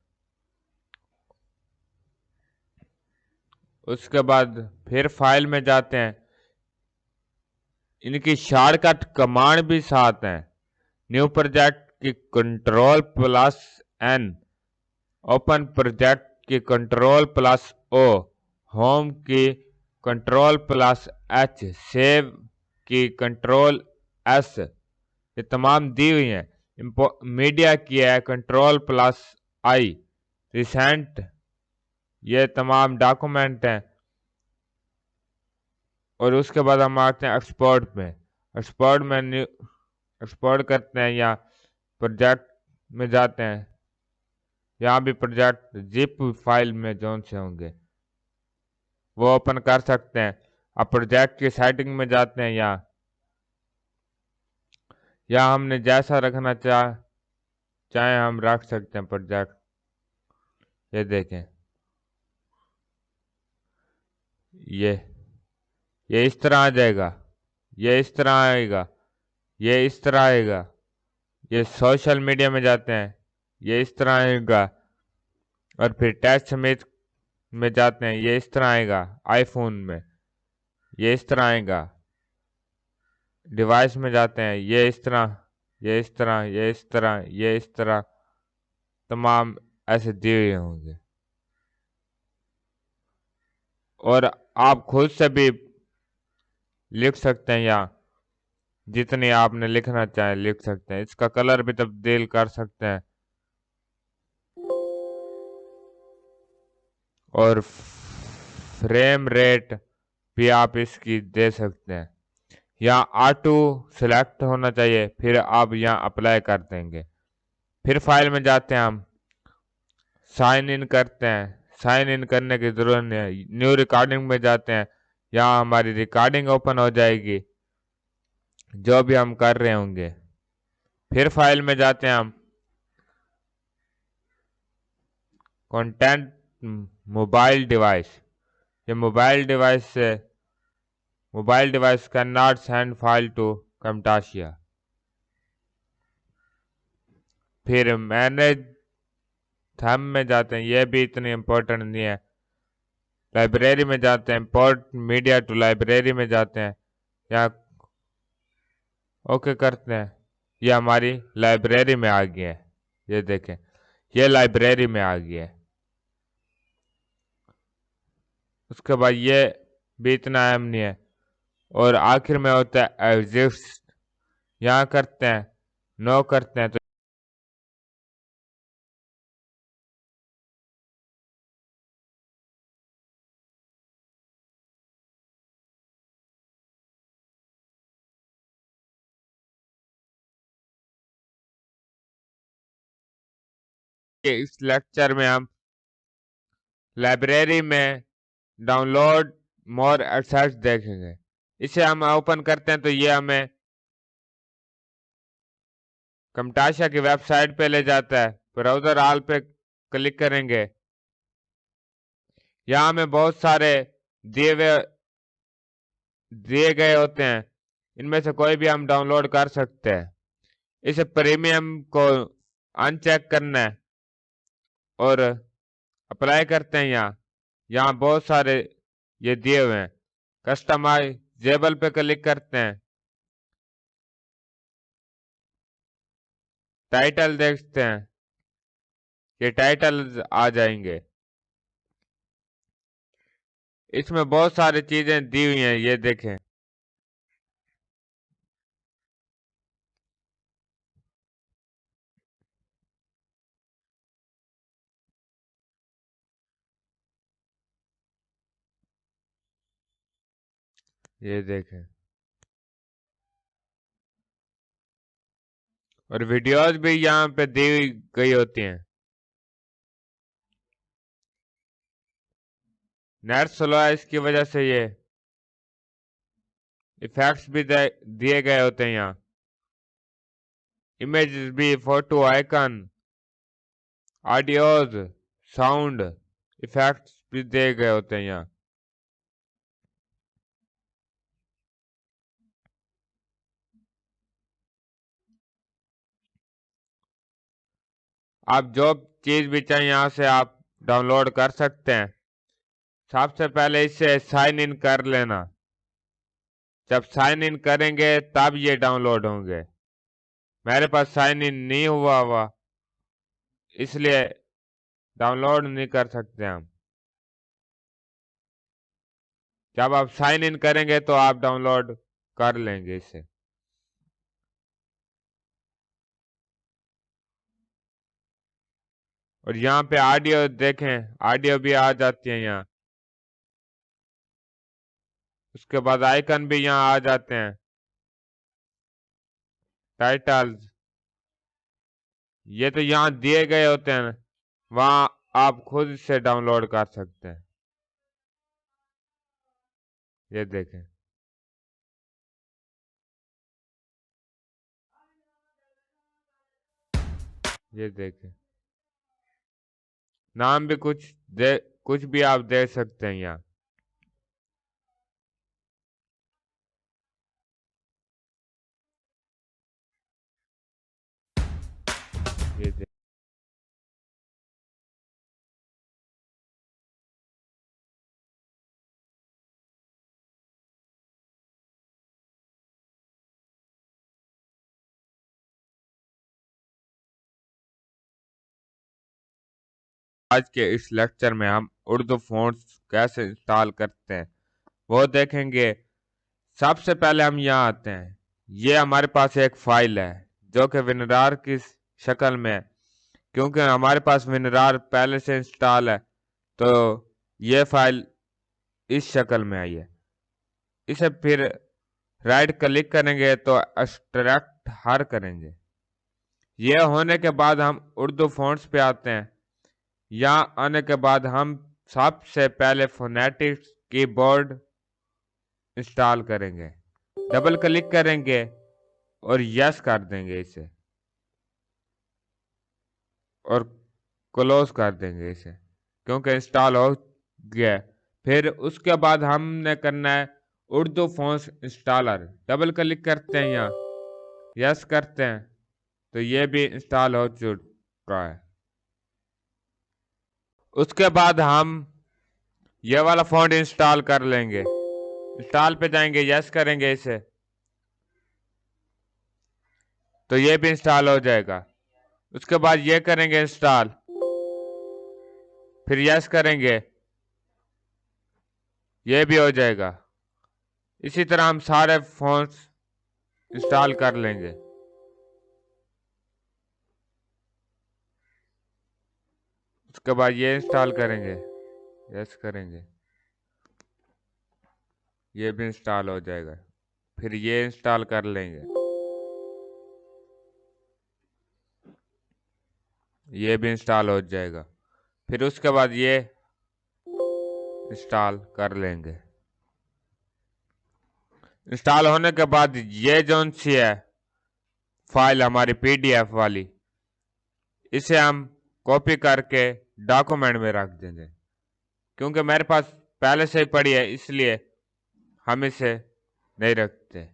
उसके बाद फिर फाइल में जाते हैं, इनकी शॉर्टकट कमांड भी साथ हैं, न्यू प्रोजेक्ट की control plus N, open project की कंट्रोल प्लस ओ, होम की कंट्रोल प्लस एच, सेव की कंट्रोल एस, ये तमाम दी हुई हैं। मीडिया की है कंट्रोल प्लस आई, रिसेंट, ये तमाम डॉक्यूमेंट हैं। और उसके बाद हम आते हैं एक्सपोर्ट में, एक्सपोर्ट में एक्सपोर्ट करते हैं, या प्रोजेक्ट में जाते हैं, यहाँ भी प्रोजेक्ट जिप फाइल में जो से होंगे वो ओपन कर सकते हैं। अब प्रोजेक्ट की सेटिंग में जाते हैं, यहाँ हमने जैसा रखना चाहे हम रख सकते हैं प्रोजेक्ट। ये देखें, ये इस तरह आ जाएगा, ये इस तरह आएगा, ये इस तरह आएगा। ये सोशल मीडिया में जाते हैं, ये इस तरह आएगा। और फिर टेस्ट समेत में जाते हैं, ये इस तरह आएगा। आईफोन में ये इस तरह आएगा। डिवाइस में जाते हैं, ये इस तरह, ये इस तरह, ये इस तरह, ये इस तरह, तमाम ऐसे दिए हुए होंगे। और आप खुद से भी लिख सकते हैं, या जितनी आपने लिखना चाहे लिख सकते हैं। इसका कलर भी तब्दील कर सकते हैं, और फ्रेम रेट भी आप इसकी दे सकते हैं। यहाँ ऑटो सेलेक्ट होना चाहिए, फिर आप यहाँ अप्लाई कर देंगे। फिर फाइल में जाते हैं, हम साइन इन करते हैं, साइन इन करने की जरूरत नहीं है। न्यू रिकॉर्डिंग में जाते हैं, यहाँ हमारी रिकॉर्डिंग ओपन हो जाएगी जो भी हम कर रहे होंगे। फिर फाइल में जाते हैं, हम कंटेंट मोबाइल डिवाइस, ये mobile device can not send file to Camtasia। फिर मैनेज थंब में जाते हैं, ये भी इतनी इम्पोर्टेंट नहीं है। लाइब्रेरी में जाते हैं, इम्पोर्ट मीडिया टू लाइब्रेरी में जाते हैं, यहाँ ओके करते हैं, ये हमारी लाइब्रेरी में आ गई है। ये देखें, ये लाइब्रेरी में आ गई है। उसके बाद ये भी इतना अहम नहीं है। और आखिर में होता है एग्जिस्ट, यहाँ करते हैं, नो करते हैं, तो इस लेक्चर में हम लाइब्रेरी में डाउनलोड मोर एसेट्स देखेंगे। इसे हम ओपन करते हैं तो ये हमें कमटाशा की वेबसाइट पे ले जाता है। ब्राउजर ऑल पे क्लिक करेंगे, यहाँ हमें बहुत सारे दिए गए होते हैं, इनमें से कोई भी हम डाउनलोड कर सकते हैं। इसे प्रीमियम को अनचेक करना है और अप्लाई करते हैं। यहाँ बहुत सारे ये दिए हुए हैं। कस्टमाइजेबल पे क्लिक करते हैं, टाइटल देखते हैं, ये टाइटल आ जाएंगे। इसमें बहुत सारी चीजें दी हुई हैं, ये देखें। ये देखें, और वीडियोस भी यहाँ पे दी गई होती हैं। नेट स्लो है, इसकी वजह से ये इफेक्ट्स भी दिए गए होते हैं। यहाँ इमेज भी, photo icon, audios, sound effects भी दिए गए होते हैं यहाँ। आप जो चीज भी चाहिए यहाँ से आप डाउनलोड कर सकते हैं। सबसे पहले इससे साइन इन कर लेना, जब साइन इन करेंगे तब ये डाउनलोड होंगे। मेरे पास साइन इन नहीं हुआ इसलिए डाउनलोड नहीं कर सकते हम। जब आप साइन इन करेंगे तो आप डाउनलोड कर लेंगे इसे। और यहाँ पे ऑडियो देखें, ऑडियो भी आ जाती है यहाँ। उसके बाद आइकन भी यहाँ आ जाते हैं, टाइटल्स, ये तो यहाँ दिए गए होते हैं, वहां आप खुद से डाउनलोड कर सकते हैं। ये देखें, ये देखें, नाम भी कुछ भी आप दे सकते हैं यहाँ। ये देखें, आज के इस लेक्चर में हम उर्दू फ़ॉन्ट्स कैसे इंस्टॉल करते हैं वो देखेंगे। सबसे पहले हम यहाँ आते हैं, ये हमारे पास एक फाइल है जो कि विनरार की शक्ल में है। क्योंकि हमारे पास विनरार पहले से इंस्टॉल है तो ये फाइल इस शक्ल में आई है। इसे फिर राइट क्लिक करेंगे तो एक्सट्रैक्ट हर करेंगे। यह होने के बाद हम उर्दू फ़ॉन्ट्स पे आते हैं। यहाँ आने के बाद हम सबसे पहले फोनेटिक्स कीबोर्ड इंस्टॉल करेंगे, डबल क्लिक करेंगे और यस कर देंगे इसे और क्लोज कर देंगे इसे, क्योंकि इंस्टॉल हो गया। फिर उसके बाद हमने करना है Urdu fonts installer, double click करते हैं, यहाँ यस करते हैं तो ये भी इंस्टॉल हो चुका है। उसके बाद हम ये वाला फ़ॉन्ट इंस्टॉल कर लेंगे। इंस्टॉल पे जाएंगे, यस करेंगे इसे, तो ये भी इंस्टॉल हो जाएगा। उसके बाद ये करेंगे इंस्टॉल, फिर यस करेंगे, ये भी हो जाएगा। इसी तरह हम सारे फ़ॉन्ट्स इंस्टॉल कर लेंगे। उसके बाद ये इंस्टॉल करेंगे, यस करेंगे, ये भी इंस्टॉल हो जाएगा। फिर ये इंस्टॉल कर लेंगे, ये भी इंस्टॉल हो जाएगा। फिर उसके बाद ये इंस्टॉल कर लेंगे। इंस्टॉल होने के बाद ये जोन सी है फाइल हमारी PDF वाली, इसे हम कॉपी करके डॉक्यूमेंट में रख देंगे। क्योंकि मेरे पास पहले से ही पड़ी है, इसलिए हम इसे नहीं रखते।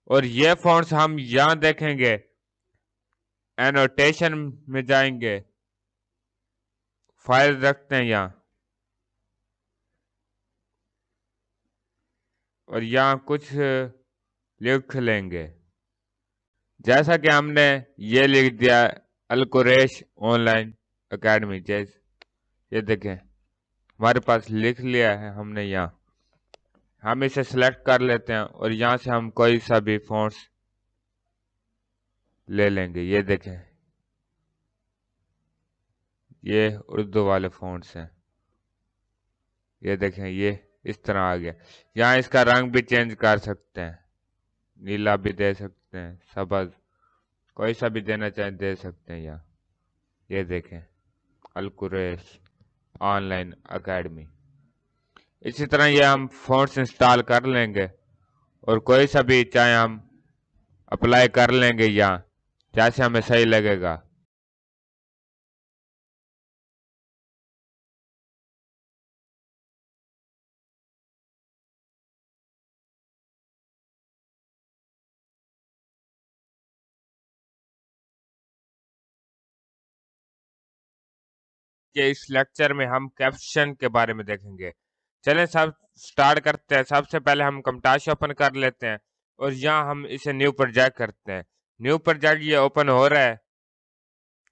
और ये फॉन्ट्स हम यहाँ देखेंगे, एनोटेशन में जाएंगे, फाइल रखते हैं यहाँ, और यहाँ कुछ लिख लेंगे। जैसा कि हमने ये लिख दिया, अल कुरैश ऑनलाइन एकेडमी। जैसे ये देखें, हमारे पास लिख लिया है हमने यहाँ। हम इसे सेलेक्ट कर लेते हैं और यहाँ से हम कोई सा भी फॉन्ट्स ले लेंगे। ये देखें, ये उर्दू वाले फॉन्ट्स हैं। ये देखें, ये इस तरह आ गया। यहाँ इसका रंग भी चेंज कर सकते हैं, नीला भी दे सकते हैं, सब्ज, कोई सा भी देना चाहें दे सकते हैं यहाँ। ये देखें, अल कुरैश ऑनलाइन एकेडमी। इसी तरह ये हम फॉन्ट्स इंस्टॉल कर लेंगे और कोई सा भी चाहे हम अप्लाई कर लेंगे यहाँ, जैसे हमें सही लगेगा। कि इस लेक्चर में हम कैप्शन के बारे में देखेंगे। चलें सब स्टार्ट करते हैं। सबसे पहले हम कमटाश ओपन कर लेते हैं और यहाँ हम इसे न्यू प्रोजेक्ट करते हैं। न्यू प्रोजेक्ट ये ओपन हो रहा है,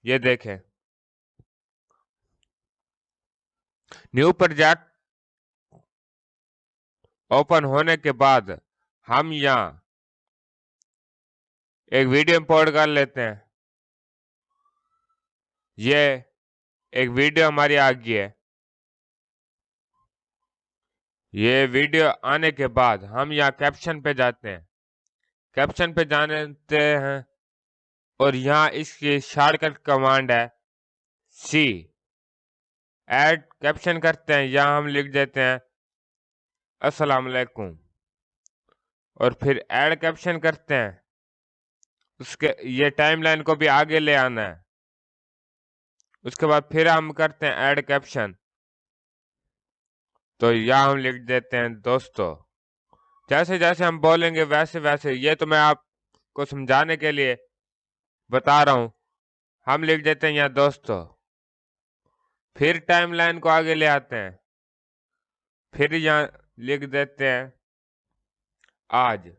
ये देखें। न्यू प्रोजेक्ट ओपन होने के बाद हम यहाँ एक वीडियो इंपोर्ट कर लेते हैं। ये एक वीडियो हमारी आ गई है। ये वीडियो आने के बाद हम यहाँ कैप्शन पे जाते हैं। कैप्शन पे जाते हैं और यहाँ इसकी शॉर्टकट कमांड है सी। ऐड कैप्शन करते हैं, यहाँ हम लिख देते हैं अस्सलाम वालेकुम, और फिर ऐड कैप्शन करते हैं। उसके ये टाइमलाइन को भी आगे ले आना है। उसके बाद फिर हम करते हैं ऐड कैप्शन, तो यहाँ हम लिख देते हैं दोस्तों। जैसे जैसे हम बोलेंगे वैसे वैसे, ये तो मैं आपको समझाने के लिए बता रहा हूं, हम लिख देते हैं यहाँ दोस्तों। फिर टाइमलाइन को आगे ले आते हैं, फिर यहाँ लिख देते हैं आज।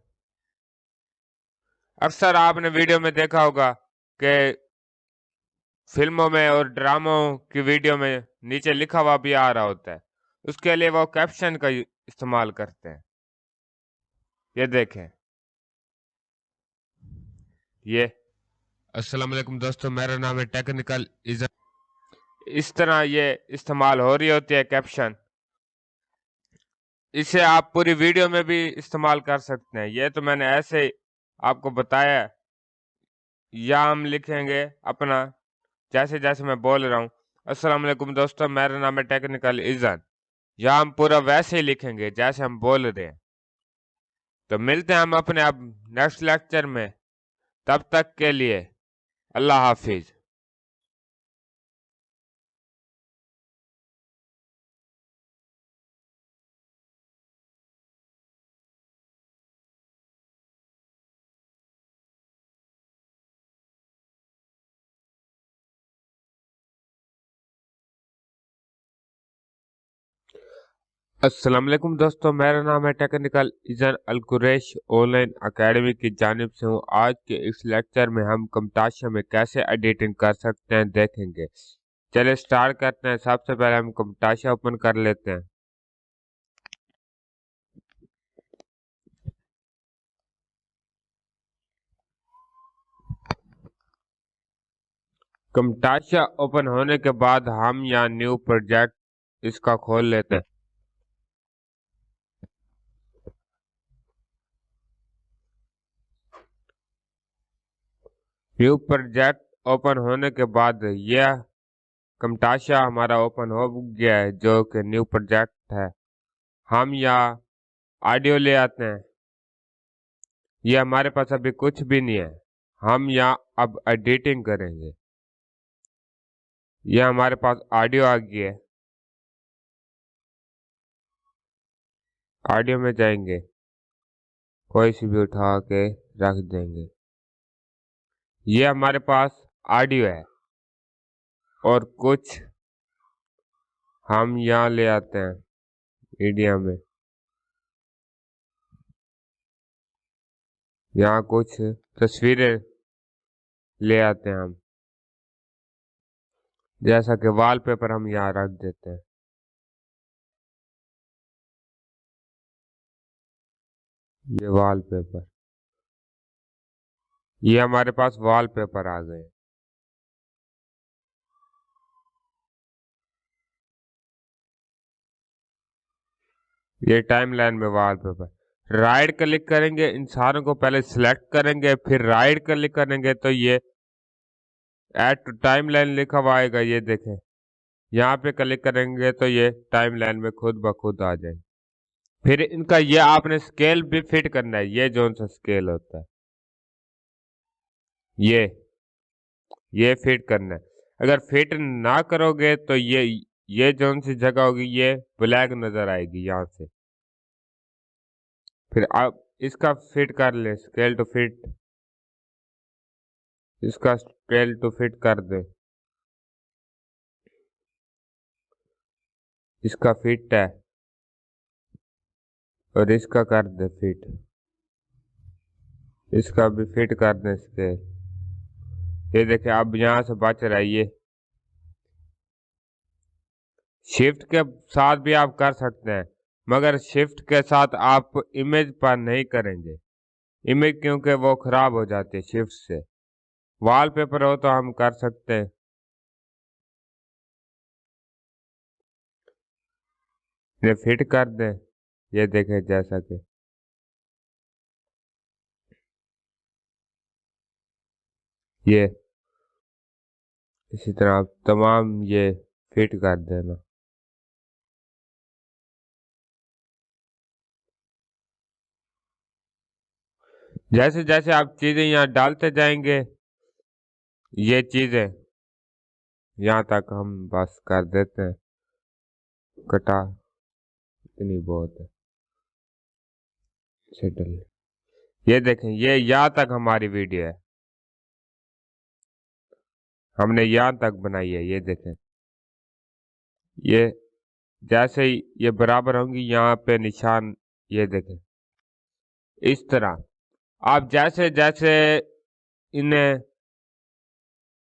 अक्सर आपने वीडियो में देखा होगा कि फिल्मों में और ड्रामों की वीडियो में नीचे लिखा हुआ भी आ रहा होता है, उसके लिए वो कैप्शन का इस्तेमाल करते हैं। ये देखें, ये अस्सलाम वालेकुम दोस्तों, मेरा नाम है टेक्निकल इज़। इस तरह ये इस्तेमाल हो रही होती है कैप्शन। इसे आप पूरी वीडियो में भी इस्तेमाल कर सकते हैं। ये तो मैंने ऐसे आपको बताया। या हम लिखेंगे अपना, जैसे जैसे मैं बोल रहा हूँ, अस्सलाम वालेकुम दोस्तों, मेरा नाम है टेक्निकल इज़न। या हम पूरा वैसे ही लिखेंगे जैसे हम बोल रहे हैं। तो मिलते हैं हम अपने अब नेक्स्ट लेक्चर में। तब तक के लिए अल्लाह हाफिज। अस्सलाम वालेकुम दोस्तों, मेरा नाम है टेक्निकल इजन अल कुरैश ऑनलाइन एकेडमी की जानिब से हूँ। आज के इस लेक्चर में हम camtasia में कैसे एडिटिंग कर सकते हैं देखेंगे। चलिए स्टार्ट करते हैं। सबसे पहले हम camtasia ओपन कर लेते हैं। camtasia ओपन होने के बाद हम यहाँ न्यू प्रोजेक्ट इसका खोल लेते हैं। न्यू प्रोजेक्ट ओपन होने के बाद यह camtasia हमारा ओपन हो गया है, जो कि न्यू प्रोजेक्ट है। हम यहाँ ऑडियो ले आते हैं। ये हमारे पास अभी कुछ भी नहीं है। हम यहाँ अब एडिटिंग करेंगे। ये हमारे पास ऑडियो आ गई है। ऑडियो में जाएंगे, कोई सी भी उठा के रख देंगे। ये हमारे पास ऑडियो है और कुछ हम यहाँ ले आते हैं मीडिया में। यहाँ कुछ तस्वीरें ले आते हैं हम, जैसा कि वॉलपेपर हम यहाँ रख देते हैं। ये वॉलपेपर, ये हमारे पास वॉलपेपर आ गए। ये टाइमलाइन में वॉलपेपर। राइट क्लिक करेंगे, इंसानों को पहले सिलेक्ट करेंगे, फिर राइट क्लिक करेंगे तो ये ऐड टू टाइमलाइन लिखा हुआ आएगा। ये देखें, यहाँ पे क्लिक करेंगे तो ये टाइमलाइन में खुद ब खुद आ जाए। फिर इनका ये आपने स्केल भी फिट करना है। ये जो सा स्केल होता है ये फिट करना है। अगर फिट ना करोगे तो ये जो सी जगह होगी ये ब्लैक नजर आएगी यहाँ से। फिर आप इसका फिट कर ले, स्केल टू फिट, इसका स्केल टू फिट कर दे। इसका फिट है और इसका कर दे फिट, इसका भी फिट कर दे स्केल। ये देखे अब यहाँ से बच रहा है। ये शिफ्ट के साथ भी आप कर सकते हैं, मगर शिफ्ट के साथ आप इमेज पर नहीं करेंगे। इमेज क्योंकि वो खराब हो जाती है शिफ्ट से। वॉलपेपर हो तो हम कर सकते हैं। ये फिट कर दें, ये देखें जैसा कि ये इसी तरह आप तमाम ये फिट कर देना। जैसे जैसे आप चीजें यहाँ डालते जाएंगे, ये चीजें यहाँ तक हम बस कर देते हैं। कटा इतनी बहुत है, सेटल। ये देखें, ये यहाँ तक हमारी वीडियो है, हमने यहाँ तक बनाई है। ये देखें, ये जैसे ही ये बराबर होंगी यहाँ पे निशान, ये देखें। इस तरह आप जैसे जैसे इन्हें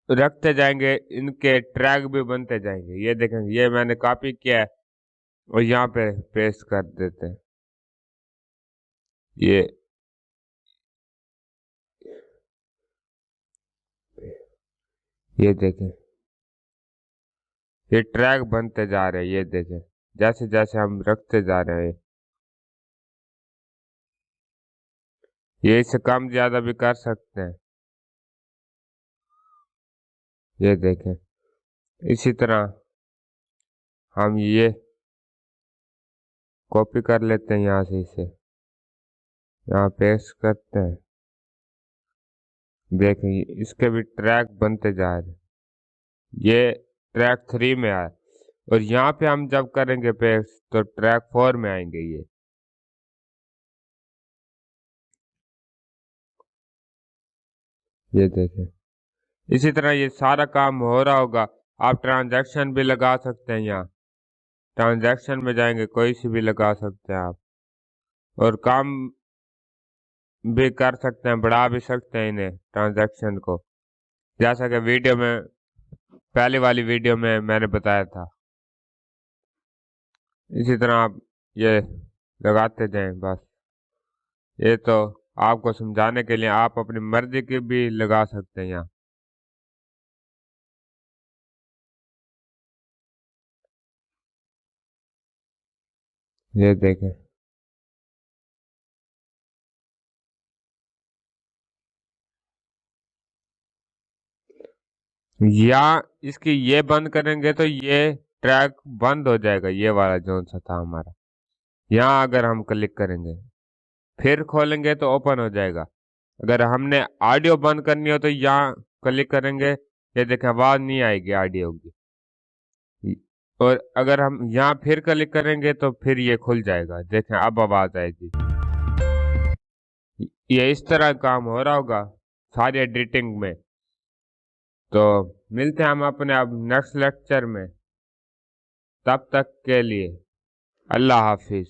रखते जाएंगे, इनके ट्रैक भी बनते जाएंगे। ये देखेंगे, ये मैंने कॉपी किया है और यहाँ पे पेस्ट कर देते हैं। ये देखें, ये ट्रैक बनते जा रहे हैं। ये देखें, जैसे जैसे हम रखते जा रहे हैं, ये इससे कम ज्यादा भी कर सकते हैं। ये देखें, इसी तरह हम ये कॉपी कर लेते हैं यहाँ से, इसे यहाँ पेस्ट करते हैं। देखें, इसके भी ट्रैक बनते जा रहे हैं। ये ट्रैक 3 में आया और यहाँ पे हम जब करेंगे पेस्ट तो ट्रैक 4 में आएंगे। ये देखें, इसी तरह ये सारा काम हो रहा होगा। आप ट्रांजैक्शन भी लगा सकते हैं यहाँ, ट्रांजैक्शन में जाएंगे, कोई सी भी लगा सकते हैं आप, और काम भी कर सकते हैं, बढ़ा भी सकते हैं इन्हें ट्रांजैक्शन को, जैसा कि वीडियो में पहली वाली वीडियो में मैंने बताया था। इसी तरह आप ये लगाते जाएं बस। ये तो आपको समझाने के लिए, आप अपनी मर्जी की भी लगा सकते हैं यहाँ। ये देखें, या इसकी ये बंद करेंगे तो ये ट्रैक बंद हो जाएगा, ये वाला जोन सा था हमारा। यहाँ अगर हम क्लिक करेंगे फिर खोलेंगे तो ओपन हो जाएगा। अगर हमने ऑडियो बंद करनी हो तो यहाँ क्लिक करेंगे, ये देखें आवाज नहीं आएगी ऑडियो की। और अगर हम यहाँ फिर क्लिक करेंगे तो फिर ये खुल जाएगा, देखें अब आवाज आएगी। ये इस तरह काम हो रहा होगा सारी एडिटिंग में। तो मिलते हैं हम अपने अब नेक्स्ट लेक्चर में, तब तक के लिए अल्लाह हाफिज।